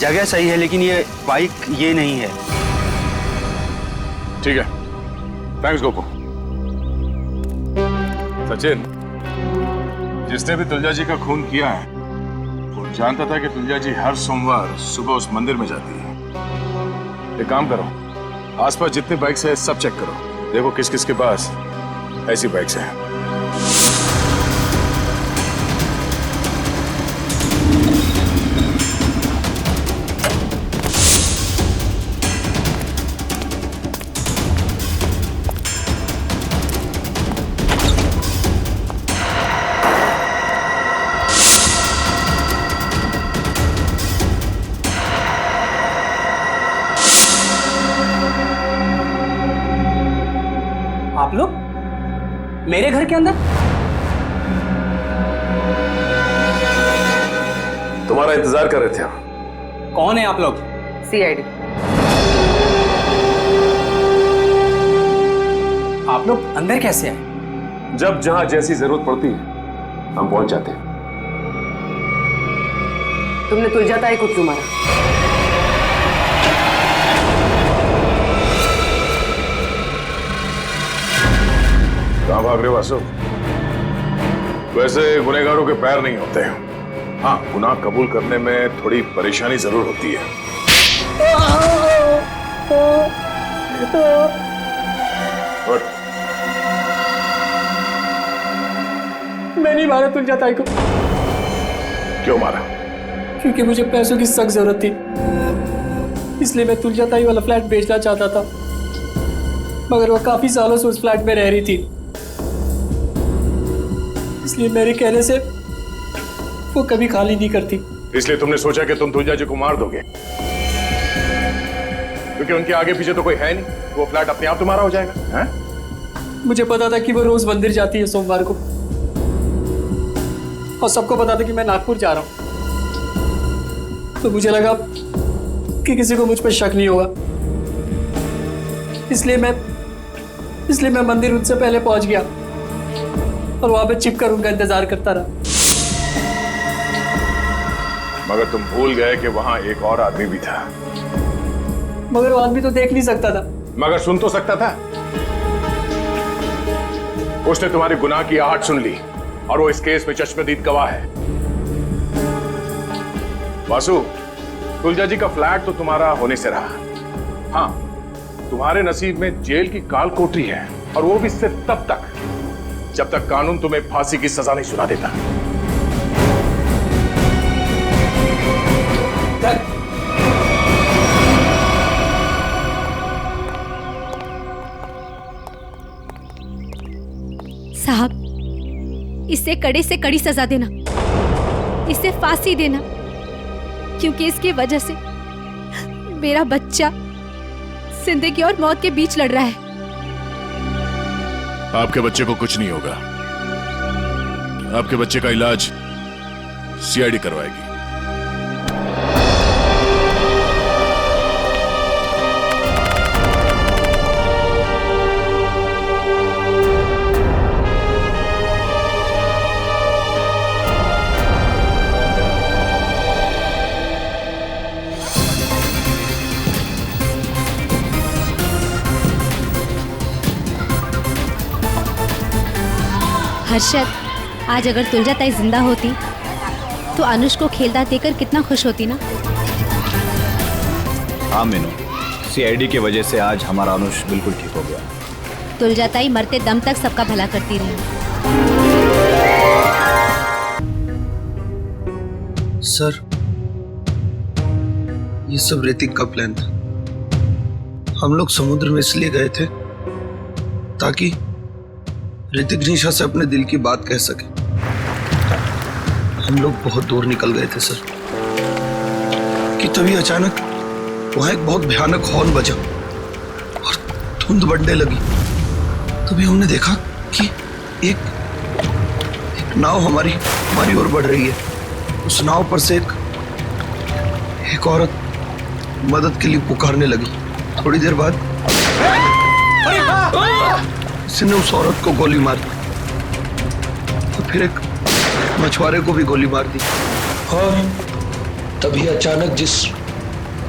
जगह सही है लेकिन ये बाइक ये नहीं है। ठीक है, थैंक्स गोपू। सचिन, जिसने भी तुलजा जी का खून किया है वो जानता था कि तुलजा जी हर सोमवार सुबह उस मंदिर में जाती है। एक काम करो, आसपास जितनी बाइक्स है सब चेक करो, देखो किस किस के पास ऐसी बाइक्स हैं। आप लोग मेरे घर के अंदर? तुम्हारा इंतजार कर रहे थे हम। कौन है आप लोग? सीआईडी। आप लोग अंदर कैसे आए? जब जहां जैसी जरूरत पड़ती है हम पहुंच जाते हैं। तुमने तुलजा ताई को क्यों मारा? कहां भाग रहे हो वासु? वैसे गुनहगारों के पैर नहीं होते हैं। हाँ, गुनाह कबूल करने में थोड़ी परेशानी जरूर होती है। उठ। मैं नहीं मारा तुलजा ताई को। क्यों मारा? क्योंकि मुझे पैसों की सख्त जरूरत थी, इसलिए मैं तुलजा ताई वाला फ्लैट बेचना चाहता था, मगर वो काफी सालों से उस फ्लैट में रह रही थी, इसलिए मेरे कहने से वो कभी खाली नहीं करती। इसलिए तुमने सोचा कि तुम तुलजा जी को मार दोगे, क्योंकि उनके आगे पीछे तो कोई है नहीं, वो फ्लैट अपने आप तुम्हारा हो जाएगा। हैं? मुझे पता था कि वो रोज मंदिर जाती है सोमवार को, और सबको पता था कि मैं नागपुर जा रहा हूं, तो मुझे लगा कि किसी को मुझ पर शक नहीं होगा, इसलिए मैं मंदिर उनसे पहले पहुंच गया और वहां पे छिपकर उनका इंतजार करता रहा। मगर तुम भूल गए कि वहां एक और आदमी भी था। मगर वो आदमी तो देख नहीं सकता था। मगर सुन तो सकता था। उसने तुम्हारी गुनाह की आहट सुन ली और वो इस केस में चश्मदीद गवाह है। वासु, तुलजा जी का फ्लैट तो तुम्हारा होने से रहा। हाँ, तुम्हारे नसीब में जेल की काल कोठरी है, और वो भी सिर्फ तब तक जब तक कानून तुम्हें फांसी की सजा नहीं सुना देता। साहब, इसे कड़े से कड़ी सजा देना, इसे फांसी देना, क्योंकि इसकी वजह से मेरा बच्चा जिंदगी और मौत के बीच लड़ रहा है। आपके बच्चे को कुछ नहीं होगा। आपके बच्चे का इलाज सीआईडी करवाएगी। हर्षद, आज अगर तुलजा ताई जिंदा होती तो अनुष को खेलता देखकर कितना खुश होती ना। हाँ मीनू, सीआईडी की वजह से आज हमारा अनुष बिल्कुल ठीक हो गया। तुलजा ताई मरते दम तक सबका भला करती रही। सर, ये सब ऋतिक का प्लान था। हम लोग समुद्र में इसलिए गए थे ताकि ऋतिक निशा से अपने दिल की बात कह सके। हम लोग बहुत दूर निकल गए थे सर कि तभी अचानक वहां एक बहुत भयानक हॉर्न बजा और धुंध बढ़ने लगी। तभी हमने देखा कि एक नाव हमारी ओर बढ़ रही है। उस नाव पर से एक औरत मदद के लिए पुकारने लगी। थोड़ी देर बाद किसी ने उस औरत को गोली मार दी, तो फिर एक मछुआरे को भी गोली मार दी। और तभी अचानक जिस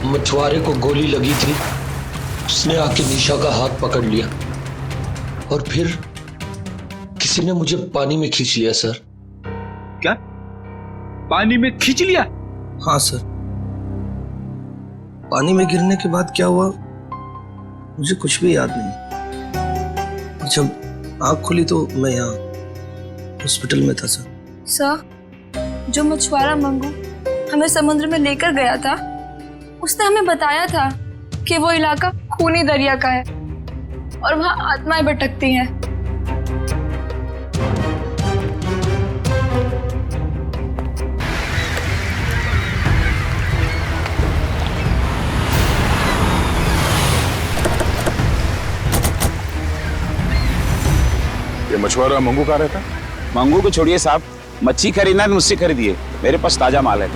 मछुआरे को गोली लगी थी उसने आके निशा का हाथ पकड़ लिया और फिर किसी ने मुझे पानी में खींच लिया सर। क्या? पानी में खींच लिया? हाँ सर। पानी में गिरने के बाद क्या हुआ मुझे कुछ भी याद नहीं। जब आँख खुली तो मैं यहाँ हॉस्पिटल में था सर। सर, जो मछुआरा मंगू हमें समुद्र में लेकर गया था उसने हमें बताया था कि वो इलाका खूनी दरिया का है और वहाँ आत्माएं भटकती हैं। ये मछुआरा मंगू कहाँ रहता? मंगू को छोड़िए साहब, मच्छी खरीदना है तो मुझसे खरीदिए, मेरे पास ताजा माल है।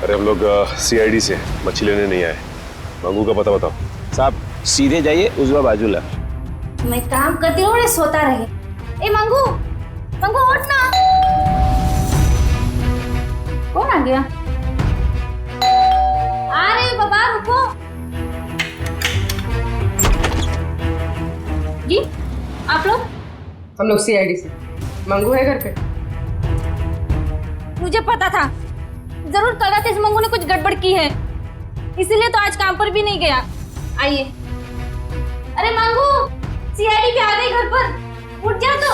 अरे हम लोग सीआईडी से मच्छी लेने नहीं आए। मंगू का पता बताओ। साहब सीधे जाइए, उजवा बाजूला। मैं काम करती हूँ, सोता रहे। ए मंगू, मंगू उठ ना। कौन आ गया? आ रहे हो बाबा, रुको। जी, आप लोग? हम लोग सीआईडी से। मंगू है घर पे? मुझे पता था, जरूर कल रात इस मंगू ने कुछ गड़बड़ की है, इसीलिए तो आज काम पर भी नहीं गया। आइए। अरे मंगू, सीआईडी पे आ गई घर पर, उठ जा तो।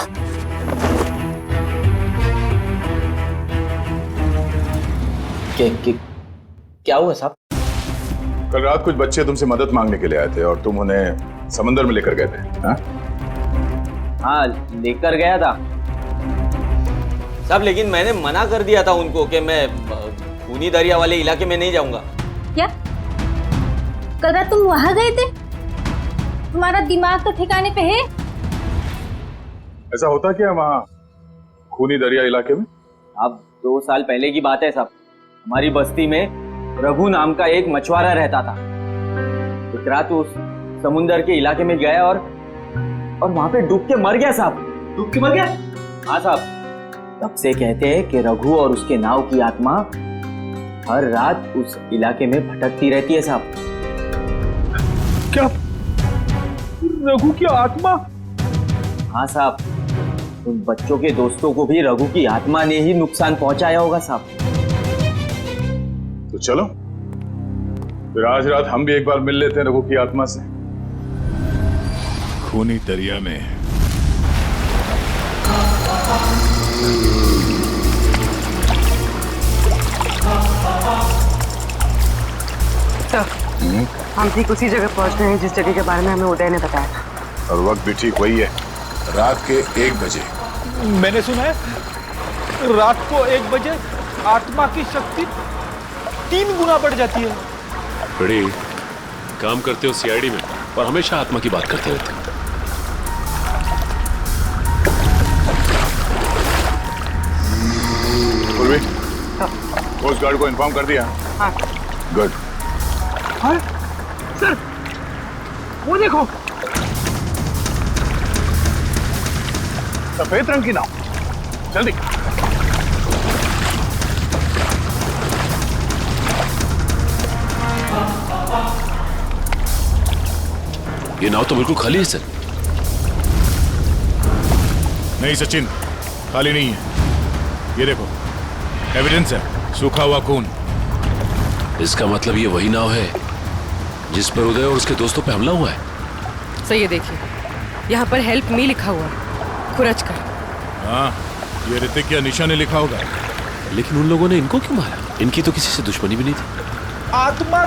क्या हुआ साहब? कल रात कुछ बच्चे तुमसे मदद मांगने के लिए आए थे और तुम उन्हें समंदर में लेकर गए थे। हाँ, लेकर गया था साहब, लेकिन मैंने मना कर दिया था उनको कि मैं खूनी दरिया वाले इलाके में नहीं जाऊंगा। क्या? कल रात तुम वहां गए थे? तुम्हारा दिमाग तो ठिकाने पे है? ऐसा होता क्या वहाँ खूनी दरिया इलाके में? अब 2 साल पहले की बात है साहब, हमारी बस्ती में रघु नाम का एक मछुआरा रहता था। एक रात उस समुंदर के इलाके में गया और वहां पे डूब के मर गया साहब। डूब के मर गया? हाँ साहब, तब से कहते हैं कि रघु और उसके नाव की आत्मा हर रात उस इलाके में भटकती रहती है साहब। क्या? रघु की आत्मा? हाँ साहब, उन बच्चों के दोस्तों को भी रघु की आत्मा ने ही नुकसान पहुंचाया होगा साहब। तो चलो फिर आज रात हम भी एक बार मिल लेते हैं रघु की आत्मा से। खूनी दरिया में हम ठीक उसी जगह पहुंच गए हैं जिस जगह के बारे में हमें उदय ने बताया था। और वक्त भी ठीक वही है, रात के 1 बजे। मैंने सुना है रात को 1 बजे आत्मा की शक्ति 3 गुना बढ़ जाती है। बड़ी काम करते हो सीआईडी में और हमेशा आत्मा की बात करते रहते हो। पूर्वी, कोस्ट गार्ड को इन्फॉर्म कर दिया? हाँ। गुड। हाँ? सर, वो देखो, सफेद रंग की नाव, जल्दी। ये नाव तो बिल्कुल खाली है सर। नहीं सचिन, खाली नहीं है, ये देखो एविडेंस है, सूखा हुआ खून। इसका मतलब ये वही नाव है जिस पर उदय और उसके दोस्तों पे हमला हुआ है। सही है, देखिए यहाँ पर हेल्प मी लिखा हुआ है, खुरच कर। हाँ, ये ऋतिक या निशा ने लिखा होगा। लेकिन उन लोगों ने इनको क्यों मारा? इनकी तो किसी से दुश्मनी भी नहीं थी। आत्मा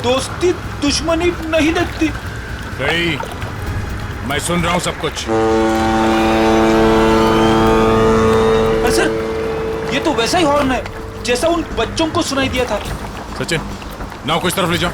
दोस्ती दुश्मनी नहीं देखती। गई, मैं सुन रहा हूँ सब कुछ। सर, ये तो वैसा ही हॉर्न है जैसा उन बच्चों को सुनाई दिया था। सचिन, नाव को इस तरफ ले जाओ।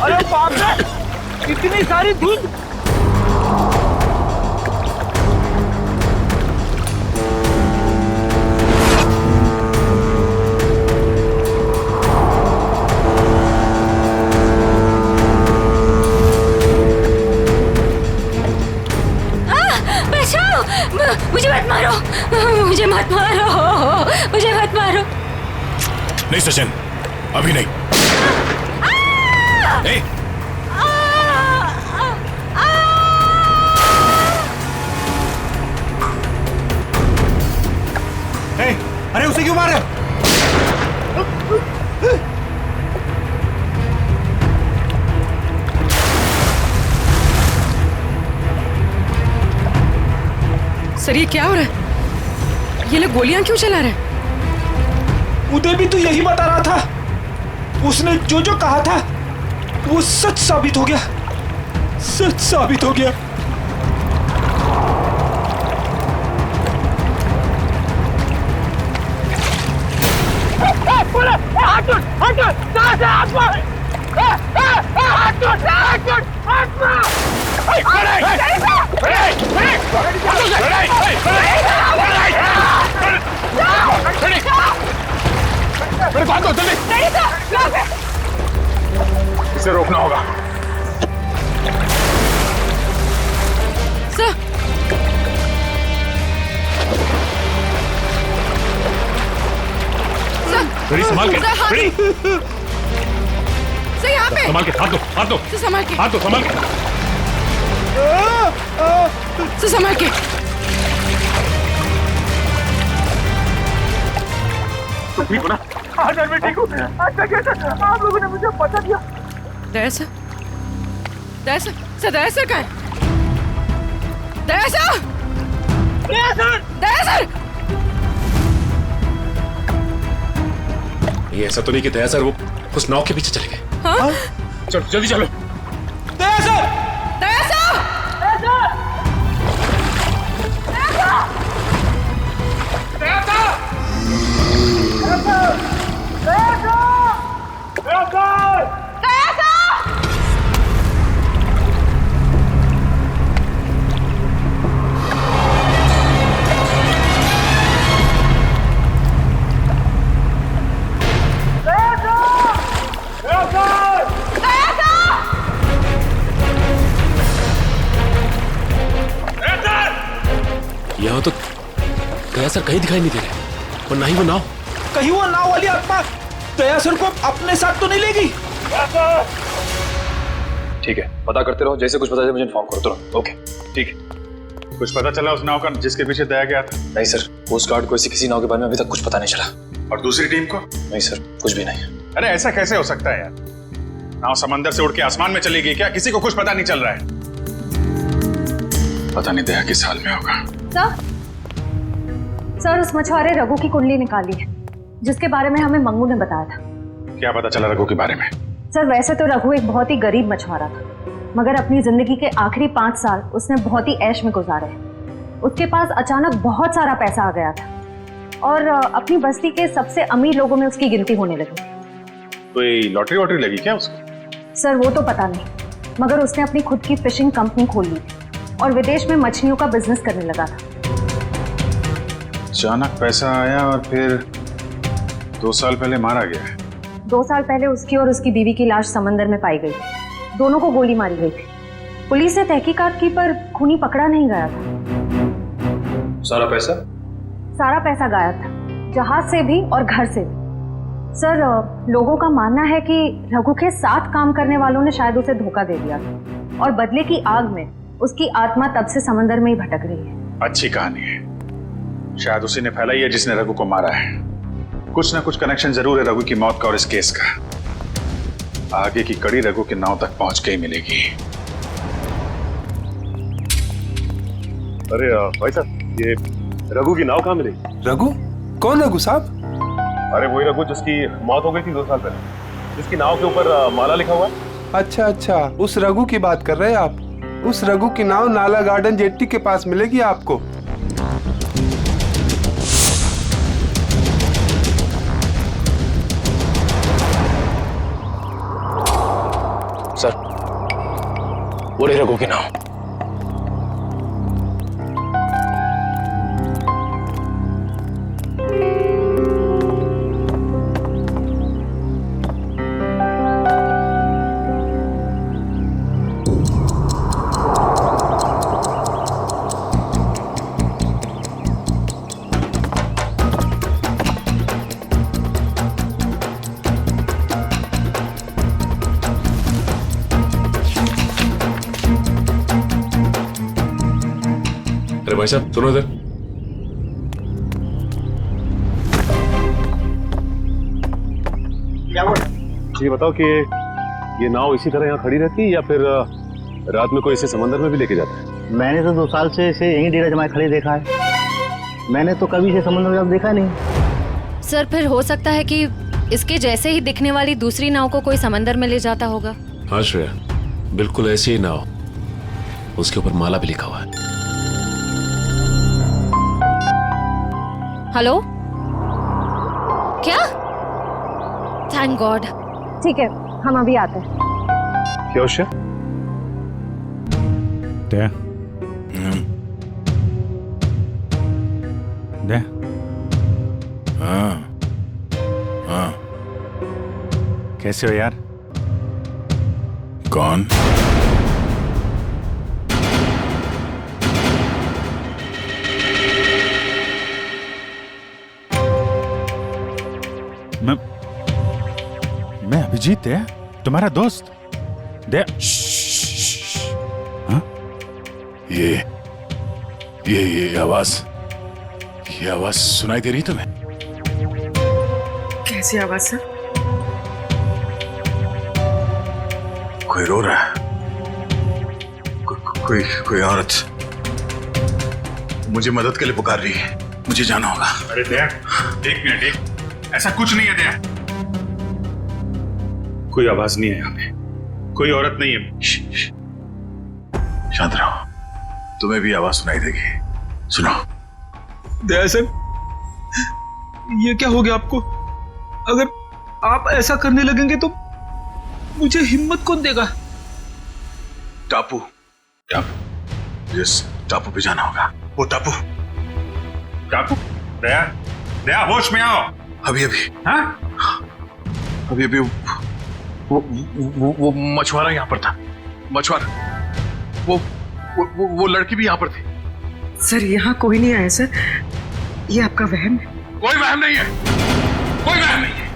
अरे बाप रे, इतनी सारी धुंध। मुझे मत मारो, मुझे मत मारो, मुझे मत मारो। नहीं सचिन, अभी नहीं। अरे उसे क्यों मारे? सर ये क्या हो रहा है? ये लोग गोलियां क्यों चला रहे हैं? उदय भी तो यही बता रहा था। उसने जो जो कहा था वो सच साबित हो गया, सच साबित हो गया। इसे रोकना होगा। सर, बड़ी संभाल के, बड़ी सर यहाँ पे संभाल के, हाथ दो, हाथ दो, सर संभाल के, हाथ दो, संभाल के। सर संभाल के। तुम ठीक हो ना? हाँ सर, मैं ठीक हूँ। अच्छा कैसे आप लोगों ने मुझे पता दिया? दया सर, दया सर, सर दया सर का है? दया सर, दया सर, दया सर। ये ऐसा तो नहीं कि दया सर वो उस नाव के पीछे चले गए? हाँ? चलो जल्दी चलो। दया सर, दया सर, दया सर, दया सर, यहाँ तो दया सर कहीं दिखाई नहीं दे रहे, और ना ही वो नाव। कहीं वो नाव वाली आत्मा दया सर को अपने साथ तो नहीं लेगी? ठीक है, पता करते रहो, जैसे कुछ पता चले मुझे इन्फॉर्म करो तुरंत। ओके ठीक है। कुछ पता चला उस नाव का जिसके पीछे दया गया था? नहीं सर, कोस्ट गार्ड को ऐसी किसी नाव के बारे में अभी तक कुछ पता नहीं चला। और दूसरी टीम को? नहीं सर, कुछ भी नहीं। अरे ऐसा कैसे हो सकता है यार? नाव समंदर से उड़ के आसमान में चली गई क्या? किसी को कुछ पता नहीं चल रहा है। पता नहीं दया किस हाल में होगा। सर उस मछुआरे रघु की कुंडली निकाली है जिसके बारे में हमें मंगू ने बताया था। क्या पता चला रघु के बारे में? सर वैसे तो रघु एक बहुत ही गरीब मछुआरा था, मगर अपनी जिंदगी के आखिरी 5 साल उसने बहुत ही ऐश में गुजारे। उसके पास अचानक बहुत सारा पैसा आ गया था और अपनी बस्ती के सबसे अमीर लोगों में उसकी गिनती होने लगी। कोई लॉटरी वॉटरी लगी क्या उसको? सर वो तो पता नहीं, मगर उसने अपनी खुद की फिशिंग कंपनी खोल ली और विदेश में मछलियों का बिजनेस करने लगा था। अचानक पैसा आया और फिर 2 साल पहले मारा गया है। 2 साल पहले उसकी और उसकी बीवी की लाश समंदर में पाई गई। दोनों को गोली मारी गई थी। पुलिस ने तहकीकात की पर खूनी पकड़ा नहीं गया था। सारा पैसा? सारा पैसा गायब था, जहाज से भी और घर से भी। सर, लोगों का मानना है कि रघु के साथ काम करने वालों ने शायद उसे धोखा दे दिया था और बदले की आग में उसकी आत्मा तब से समंदर में ही भटक रही है। अच्छी कहानी है। शायद उसी ने फैलाई है जिसने रघु को मारा है। कुछ ना कुछ कनेक्शन जरूर है रघु की मौत का और इस केस का। आगे की कड़ी रघु के नाव तक पहुंच के ही मिलेगी। अरे भाई साहब, ये रघु की नाव कहाँ मिलेगी? रघु? कौन रघु साहब? अरे वही रघु जिसकी मौत हो गई थी 2 साल पहले, जिसकी नाव के ऊपर माला लिखा हुआ है। अच्छा अच्छा, उस रघु की बात कर रहे हैं आप। उस रघु की नाव नाला गार्डन जेट्टी के पास मिलेगी आपको। सर, वो रही रघु की नाव। अरे भाई साहब सुनो इधर। क्या हुआ? ये बताओ कि ये नाव इसी तरह यहाँ खड़ी रहती है या फिर रात में कोई इसे समंदर में भी लेके जाता है? मैंने तो 2 साल से इसे यहीं डेरा जमाए खड़े देखा है। मैंने तो कभी इसे समंदर में देखा नहीं। सर, फिर हो सकता है कि इसके जैसे ही दिखने वाली दूसरी नाव को कोई समंदर में ले जाता होगा। हाँ श्रेया, बिल्कुल ऐसी ही नाव, उसके ऊपर माला भी लिखा हुआ है। हेलो, क्या? Thank God. ठीक है, हम अभी आते हैं। क्या उसे? दे दे। हाँ हाँ। कैसे हो यार? कौन? मैं अभिजीत है, तुम्हारा दोस्त। दे। हाँ? ये आवाज सुनाई दे रही तुम्हें? कैसी आवाज सर? कोई रो रहा है। कोई औरत मुझे मदद के लिए पुकार रही है। मुझे जाना होगा। अरे दया, 1 मिनट, ऐसा कुछ नहीं है दया। कोई आवाज नहीं है यहाँ पे, कोई औरत नहीं है। शांत रहो, तुम्हें भी आवाज सुनाई देगी। सुनो। दया सर, ये क्या हो गया आपको? अगर आप ऐसा करने लगेंगे तो मुझे हिम्मत कौन देगा? टापू, जिस टापू पे जाना होगा, वो टापू। दया होश में आओ। अभी वो मछुआरा यहाँ पर था। मछुआरा, वो लड़की भी यहाँ पर थी। सर, यहाँ कोई नहीं आया सर, ये आपका वहम है। कोई वहम नहीं है, कोई वहम नहीं है।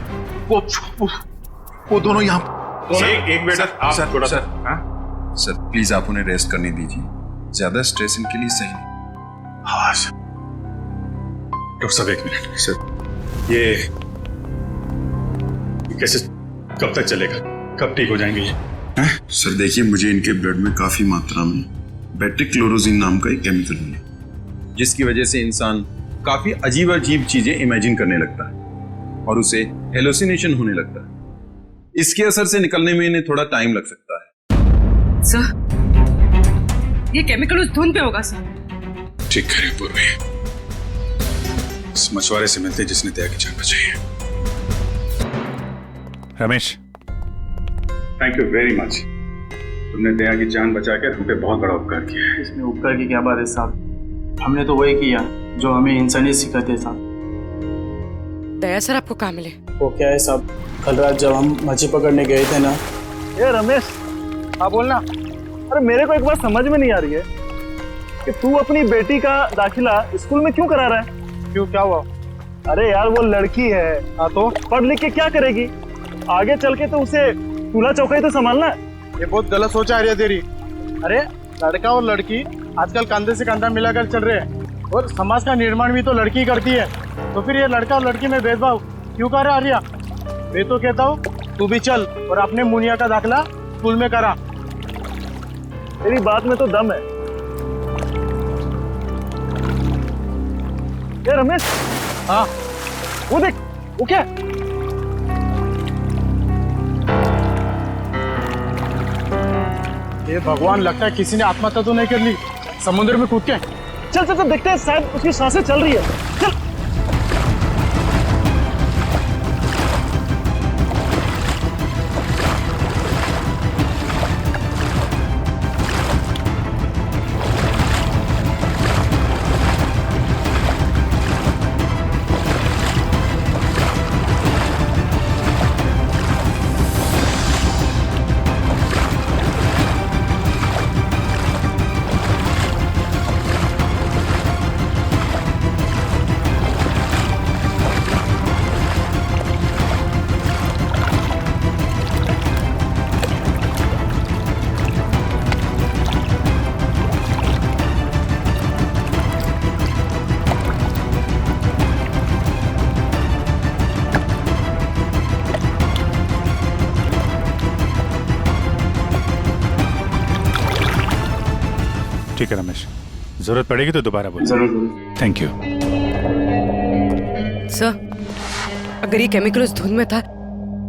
वो दोनों यहाँ। एक मिनट, आप थोड़ा सा। सर प्लीज आप उन्हें रेस्ट करने दीजिए, ज्यादा स्ट्रेस इनके लिए सही नहीं। हाँ डॉक्टर साहब, 1 मिनट। सर ये कैसे, कब तक चलेगा? कब ठीक हो जाएंगे ये? सर देखिए, मुझे इनके ब्लड में काफी मात्रा में बेट्रिक्लोरोजिन नाम का एक केमिकल मिला, जिसकी वजह से इंसान काफी अजीब अजीब चीजें इमेजिन करने लगता है और उसे हेलुसिनेशन होने लगता है। इसके असर से निकलने में इन्हें थोड़ा टाइम लग सकता है। सर, ये केमिकल उस धुन पे होगा सर। ठीक करें पूर्वी, इस मछुआरे से मिलते जिसने दया की जान बचाई है। Ramesh, thank you very much. तुमने दया की जान बचा के हम पे बहुत बड़ा उपकार किया है। इसमें उपकार की क्या बात है साहब, हमने तो वही किया जो हमें इंसानियत सिखाते साहब। दया सर आपको कहाँ मिले? वो क्या है साहब, कल रात जब हम मछली पकड़ने गए थे ना। ए रमेश, हाँ बोलना। अरे मेरे को एक बात समझ में नहीं आ रही है, कि तू अपनी बेटी का दाखिला स्कूल में क्यों करा रहा है? क्यों, क्या हुआ? अरे यार वो लड़की है। हाँ तो पढ़ लिख के क्या करेगी? आगे चल के तो उसे चूल्हा चौका ही तो संभालना है। ये बहुत गलत सोच आ रही है तेरी। अरे लड़का और लड़की आजकल कंधे से कंधा मिलाकर चल रहे हैं और समाज का निर्माण भी तो लड़की करती है। तो फिर ये लड़का और लड़की में भेदभाव क्यों कर रहा है आर्या? मैं तो कहता हूँ तू भी चल और अपने मुनिया का दाखिला स्कूल में करा। तेरी बात में तो दम है। ये रमेश, हाँ वो देख, वो क्या? ये भगवान, लगता है किसी ने आत्महत्या तो नहीं कर ली समुद्र में कूद के। चल चल चल देखते हैं, शायद उसकी सांसें चल रही है। चल। ठीक है रमेश, जरूरत पड़ेगी तो दोबारा बोल। जरूर। Thank you. सर, अगर ये केमिकल उस धुंध में था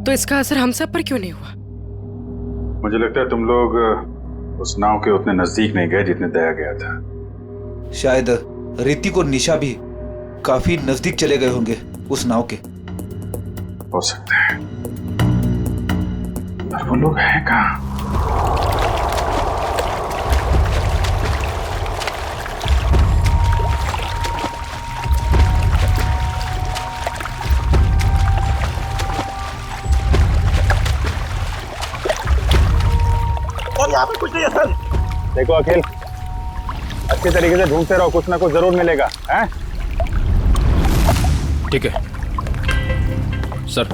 तो इसका असर हम सब पर क्यों नहीं हुआ? मुझे लगता है तुम लोग उस नाव के उतने नजदीक नहीं गए जितने दया गया था। शायद ऋतिक और निशा भी काफी नजदीक चले गए होंगे उस नाव के। हो सकता है, पर वो लोग हैं कहाँ? यहाँ पे कुछ नहीं है सर। देखो अखिल, अच्छी तरीके से ढूंढते रहो, कुछ ना कुछ जरूर मिलेगा। हैं? ठीक है सर,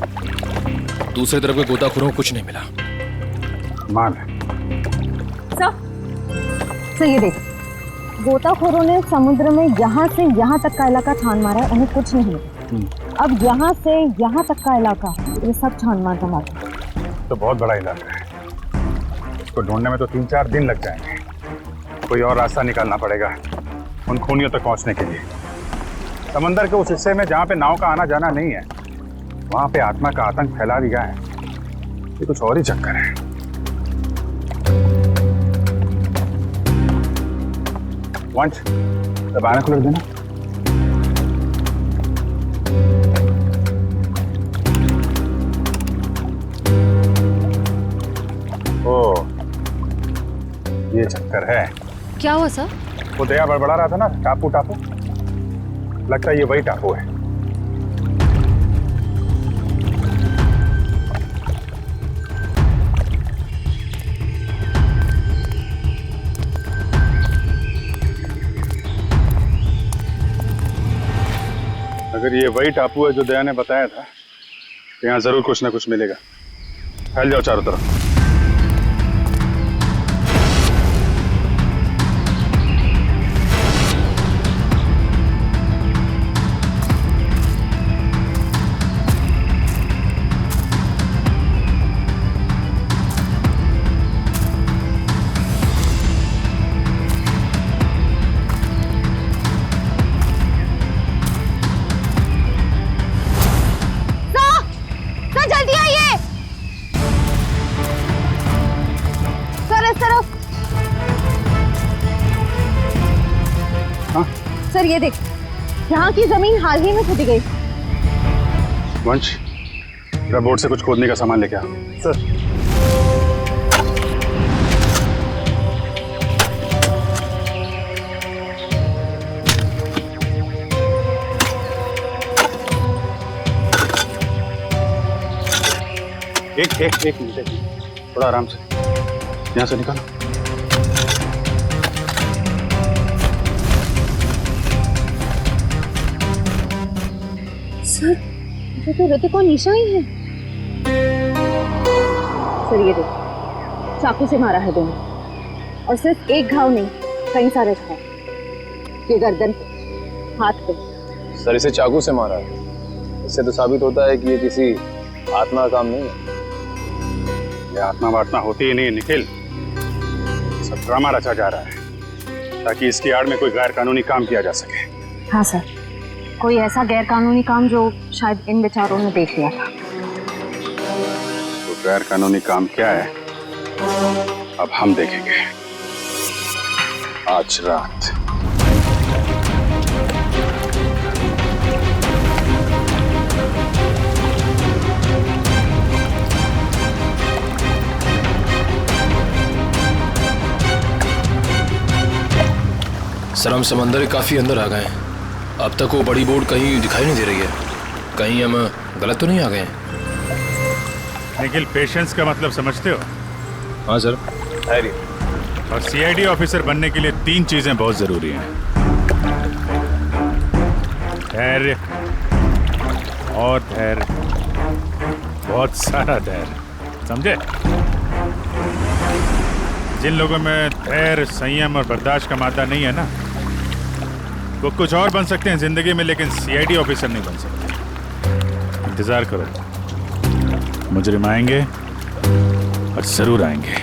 दूसरी तरफ के गोताखोरों को कुछ नहीं मिला। मान सर ये देख, गोताखोरों ने समुद्र में यहाँ से यहाँ तक का इलाका छान मारा है, उन्हें कुछ नहीं मिला। अब यहाँ से यहाँ तक का इलाका ये सब छान मारना मारना। तो बहुत बड़ा इलाका है, इसको ढूंढने में तो 3-4 दिन लग जाएंगे। कोई और रास्ता निकालना पड़ेगा उन खूनियों तक पहुंचने के लिए। समंदर के उस हिस्से में जहाँ पे नाव का आना जाना नहीं है, वहाँ पे आत्मा का आतंक फैला दिया है। ये कुछ और ही चक्कर है। वंश, बायनोकुलर देना। ओ, ये चक्कर है। क्या हुआ सर? वो दया बड़बड़ा रहा था ना, टापू टापू, लगता है ये वही टापू है। अगर ये वही टापू है जो दया ने बताया था, तो यहाँ जरूर कुछ ना कुछ मिलेगा। फैल जाओ चारों तरफ। सर ये देख, यहाँ की जमीन हाल ही में खुदी गई। वंश, जरा बोट से कुछ खोदने का सामान लेके आ। सर। एक मिनट, थोड़ा आराम से, यहाँ से निकालो। सर, ये तो ऋतिक और निशा ही है। सर ये देखो, चाकू से मारा है दोनों, और सिर्फ एक घाव नहीं, कई सारे घाव, ये गर्दन पे, हाथ पे। सर इसे चाकू से मारा है, इससे तो साबित होता है कि ये किसी आत्मा का काम नहीं है। ये आत्मा वात्मा होती ही नहीं निखिल, सब ड्रामा रचा जा रहा है ताकि इसकी आड़ में कोई गैर कानूनी काम किया जा सके। हाँ सर, कोई ऐसा गैर कानूनी काम जो शायद इन बेचारों ने देख लिया था। तो गैर कानूनी काम क्या है अब हम देखेंगे आज रात। सर हम समंदर के काफी अंदर आ गए हैं। अब तक वो बड़ी बोर्ड कहीं दिखाई नहीं दे रही है। कहीं हम गलत तो नहीं आ गए हैं? निखिल, पेशेंस का मतलब समझते हो? हाँ सर। और सीआईडी ऑफिसर बनने के लिए 3 चीजें बहुत जरूरी हैं। धैर्य और धैर्य, बहुत सारा धैर्य, समझे? जिन लोगों में धैर्य, संयम और बर्दाश्त का मादा नहीं है ना, वो कुछ और बन सकते हैं जिंदगी में, लेकिन सीआईडी ऑफिसर नहीं बन सकते। इंतजार करो, मुजरिम आएंगे और जरूर आएंगे।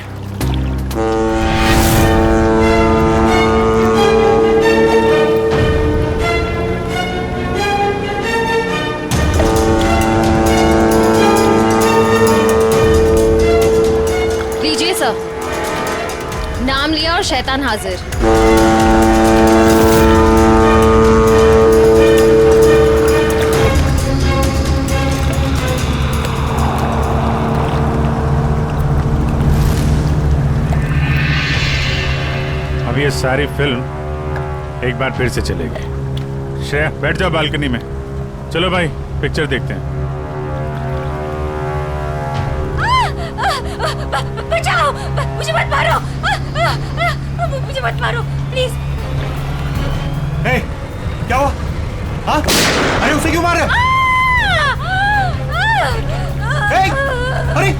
लीजिए सर, नाम लिया और शैतान हाजिर। अब ये सारी फिल्म एक बार फिर से चलेगी। श्रेया, बैठ जाओ बालकनी में। चलो भाई, पिक्चर देखते हैं। बचाओ, मुझे मत मारो, मुझे मत मारो प्लीज। हे, क्या हुआ? हाँ? अरे उसे क्यों मार रहे हो? हे, अरे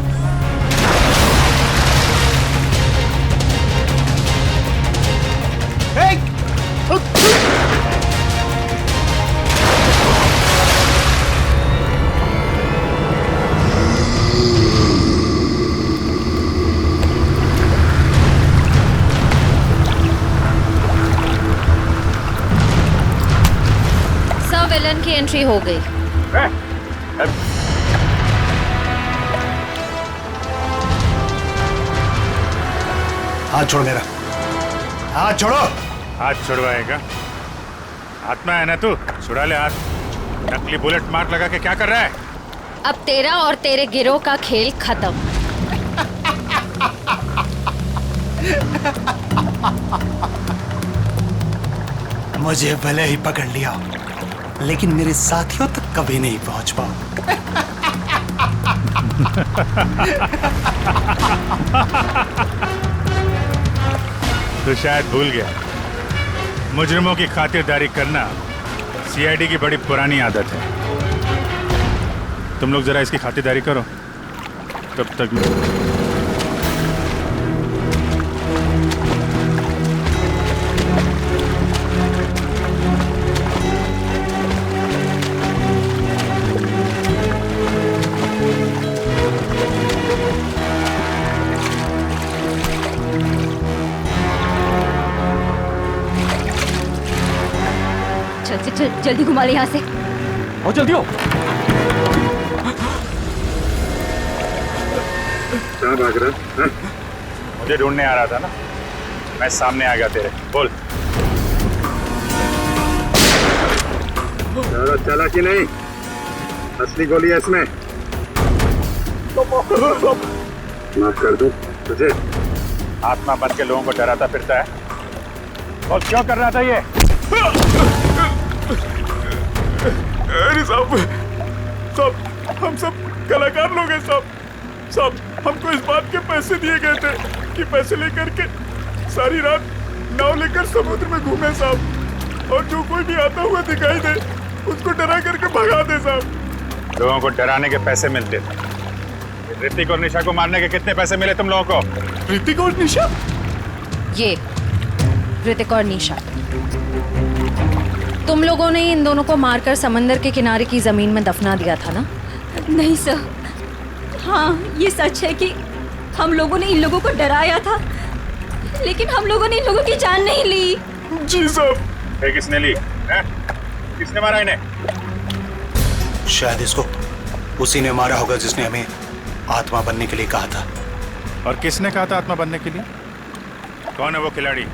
विलन की एंट्री हो गई। हाथ छोड़ मेरा, हाथ छोड़ो। हाथ छुड़वाएगा? आत्मा है ना तू, छुड़ा ले हाथ। नकली बुलेट मार्क लगा के क्या कर रहा है? अब तेरा और तेरे गिरोह का खेल खत्म। मुझे भले ही पकड़ लिया, लेकिन मेरे साथियों तक कभी नहीं पहुंच पाओ। तो शायद भूल गया, मुजरिमों की खातिरदारी करना सीआईडी की बड़ी पुरानी आदत है। तुम लोग जरा इसकी खातिरदारी करो, तब तक चल, जल्दी घुमा ले यहाँ से। और जल्दी हो। कहाँ भाग रहा? मुझे ढूंढने आ रहा था ना, मैं सामने आ गया तेरे। बोल। चला कि नहीं? असली गोली है इसमें। माफ कर दूं तुझे? आत्मा बन के लोगों को डराता फिरता है, और क्यों कर रहा था ये? अरे साहब, हम सब कलाकार लोग हैं साहब। हमको इस बात के पैसे दिए गए थे कि पैसे लेकर के सारी रात नाव लेकर समुद्र में घूमे साहब, और जो कोई भी आता हुआ दिखाई दे उसको डरा करके भगा दे साहब। लोगों को डराने के पैसे मिलते थे। ऋतिक और निशा को मारने के कितने पैसे मिले तुम लोगों को? ऋतिक और निशा? ये ऋतिक और निशा, तुम लोगों ने इन दोनों को मारकर समंदर के किनारे की जमीन में दफना दिया था ना? नहीं सर, हाँ ये सच है कि हम लोगों ने इन लोगों को डराया था, लेकिन हम लोगों ने इन लोगों की जान नहीं ली। जी साहब। किसने ली है? किसने मारा इन्हें? शायद इसको उसी ने मारा होगा जिसने हमें आत्मा बनने के लिए कहा था। और किसने कहा था आत्मा बनने के लिए? कौन है वो खिलाड़ी?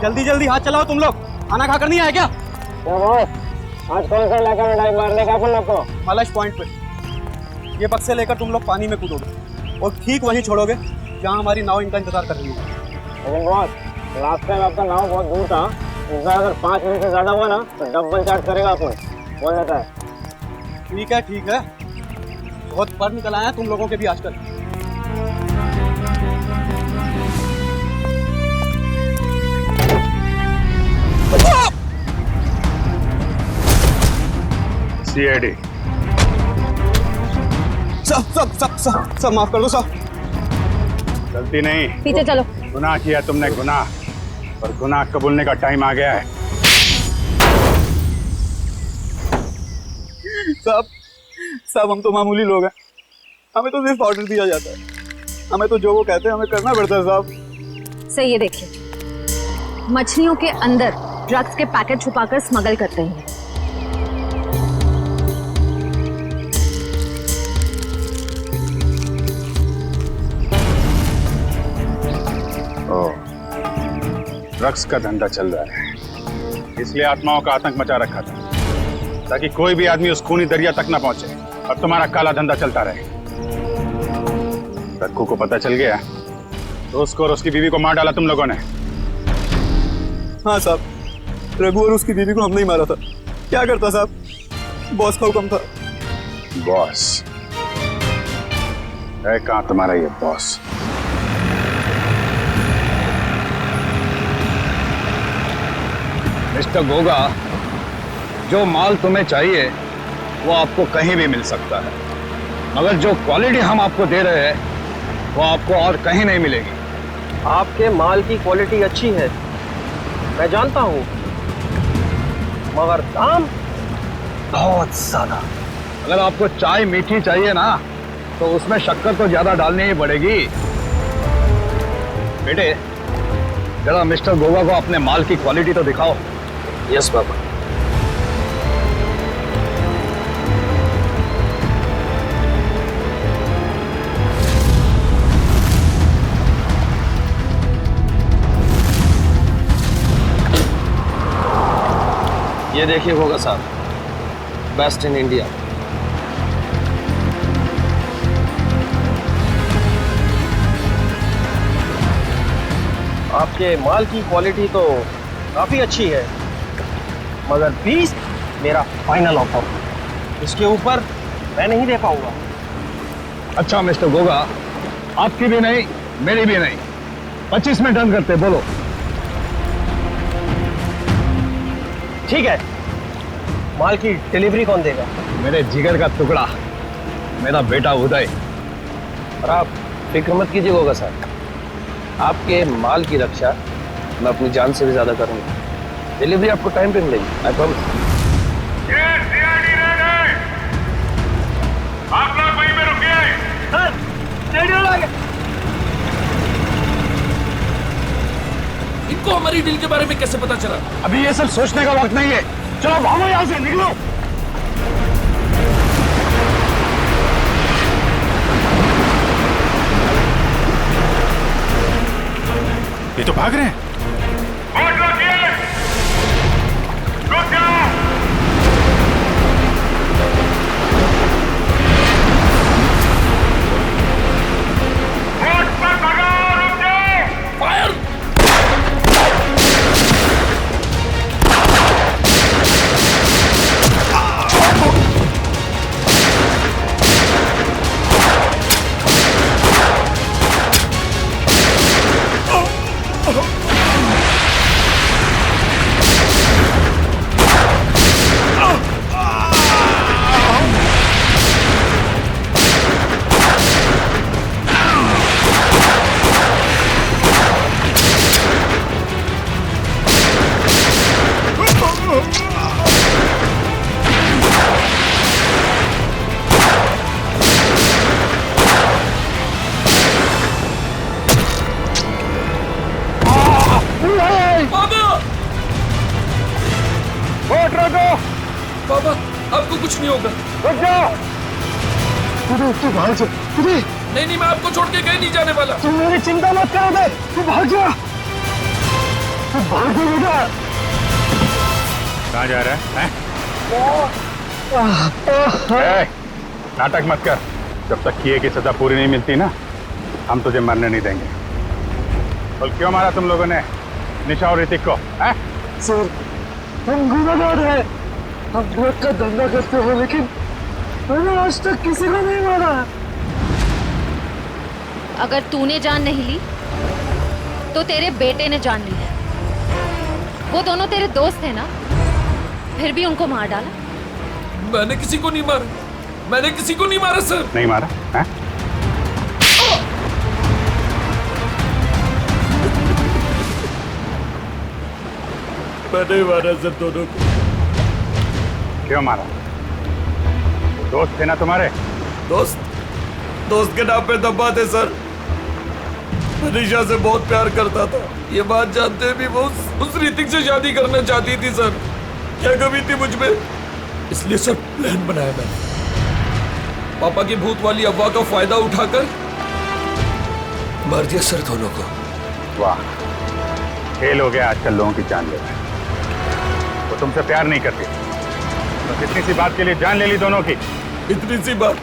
जल्दी जल्दी हाथ चलाओ तुम लोग, खाना खाकर नहीं आए क्या? आज कौन सा इलाका में डाइव मारने का अपन लोग को? मलश पॉइंट पे। ये बक्से लेकर तुम लोग पानी में कूदोगे और ठीक वहीं छोड़ोगे जहाँ हमारी नाव इनका इंतजार कर रही है। लेकिन बॉस, लास्ट टाइम आपका नाव बहुत दूर था, इस बार अगर 5 मिनट से ज्यादा हुआ ना तो डबल चार्ज करेगा अपन, बोल देता है। ठीक है ठीक है, बहुत पर निकल आया तुम लोगों के भी आजकल। सीआईडी। सब माफ कर दो साहब। गलती नहीं, पीछे चलो। गुनाह किया तुमने, गुनाह, और गुनाह कबूलने का टाइम आ गया है। साहब हम तो मामूली लोग हैं, हमें तो सिर्फ ऑर्डर दिया जाता है, हमें तो जो वो कहते हैं हमें करना पड़ता है साहब। सही ये देखिए, मछलियों के अंदर ड्रग्स के पैकेट छुपाकर स्मगल करते हैं। ड्रग्स का धंधा चल रहा है, इसलिए आत्माओं का आतंक मचा रखा था ताकि कोई भी आदमी उस खूनी दरिया तक ना पहुंचे और तुम्हारा काला धंधा चलता रहे। रघु को पता चल गया तो उसको और उसकी बीवी को मार डाला तुम लोगों ने। हाँ साहब, रघु और उसकी बीवी को हमने ही मारा था। क्या करता साहब, बॉस का हुक्म था। बॉस है कहाँ तुम्हारा ये बॉस? मिस्टर गोगा, जो माल तुम्हें चाहिए वो आपको कहीं भी मिल सकता है, मगर जो क्वालिटी हम आपको दे रहे हैं वो आपको और कहीं नहीं मिलेगी। आपके माल की क्वालिटी अच्छी है, मैं जानता हूँ, मगर दाम बहुत ज्यादा। अगर आपको चाय मीठी चाहिए ना तो उसमें शक्कर तो ज्यादा डालनी ही पड़ेगी। बेटे, जरा मिस्टर गोगा को अपने माल की क्वालिटी तो दिखाओ। यस बाबा। ये देखिए गोगा साहब, बेस्ट इन इंडिया। आपके माल की क्वालिटी तो काफी अच्छी है, मगर पीस मेरा फाइनल ऑफर, इसके ऊपर मैं नहीं दे पाऊंगा। अच्छा मिस्टर गोगा, आपकी भी नहीं मेरी भी नहीं, 25 में डन करते, बोलो। ठीक है, माल की डिलीवरी कौन देगा? मेरे जिगर का टुकड़ा, मेरा बेटा उदय। और आप फिक्र मत कीजिए गोगा साहब, आपके माल की रक्षा मैं अपनी जान से भी ज्यादा करूंगा। डिलीवरी आपको टाइम पे मिलेगी, आई प्रॉमिस। आप लोग वहीं पे रुकिए। सर, रेडियो लगा। इनको हमारी डील के बारे में कैसे पता चला? अभी ये सब सोचने का वक्त नहीं है, चलो भागो यहाँ से, निकलो। ये तो भाग रहे हैं। फायर! पापा आपको कुछ नहीं होगा। रुक जाओ। तू भाग जा। नहीं नहीं, मैं आपको छोड़ के कहीं नहीं जाने वाला। तुम मेरी चिंता मत करो बे। तू भाग जा। तू भाग जा बेटा। कहाँ जा रहा है? नाटक मत कर। जब तक किए की सजा पूरी नहीं मिलती ना, हम तुझे मरने नहीं देंगे। बोल क्यों मारा तुम लोगों ने निशा और ऋतिक को? सर, हम गुनहगार हैं। हम ड्रग का धंधा करते हैं, लेकिन मैंने आज तक किसी को नहीं मारा। अगर तूने जान नहीं ली तो तेरे बेटे ने जान ली है। वो दोनों तेरे दोस्त थे ना, फिर भी उनको मार डाला। मैंने किसी को नहीं मारा। मैंने किसी को नहीं मारा सर। नहीं मारा है? मैंने मारा सर दोनों को। क्यों मारा? दोस्त थे ना तुम्हारे? दोस्त के नाम पे दबा थे सर। मैं निशा से बहुत प्यार करता था। ये बात जानते भी वो उस ऋतिक से शादी करना चाहती थी सर। क्या कमी थी मुझ में, इसलिए सर प्लान बनाया मैंने। पापा की भूत वाली अफवाह का फायदा उठाकर मार दिया सर दोनों को। वाह, खेल हो गया आजकल लोगों की जान ले रहा है। वो तुमसे प्यार नहीं करती तो इतनी सी बात के लिए जान ले ली दोनों की। इतनी सी बात?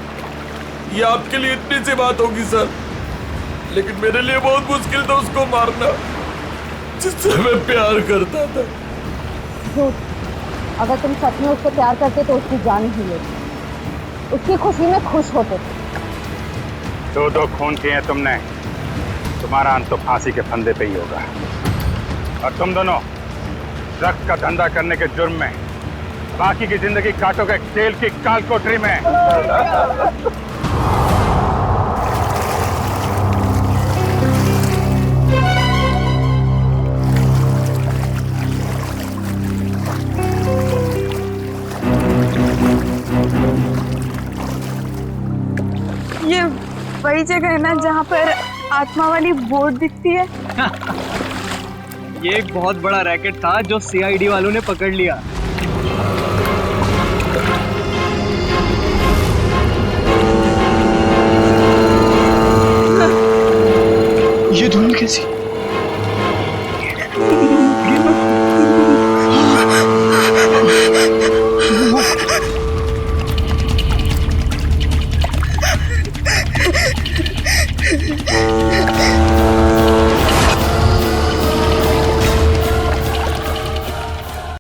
ये आपके लिए इतनी सी बात होगी सर, लेकिन मेरे लिए बहुत मुश्किल था उसको मारना जिससे मैं प्यार करता था। अगर तुम सच में उससे प्यार करते तो उसकी जान ही लेते, उसकी खुशी में खुश होते। दो खून किए हैं तुमने, तुम्हारा अंत तो फांसी के फंदे पे ही होगा। और तुम दोनों ड्रग्स का धंधा करने के जुर्म में बाकी की जिंदगी काटोगे जेल की काल कोठरी में। ये वही जगह है ना जहाँ पर आत्मा वाली बोर्ड दिखती है? ये एक बहुत बड़ा रैकेट था जो सीआईडी वालों ने पकड़ लिया। ये धुन कैसी?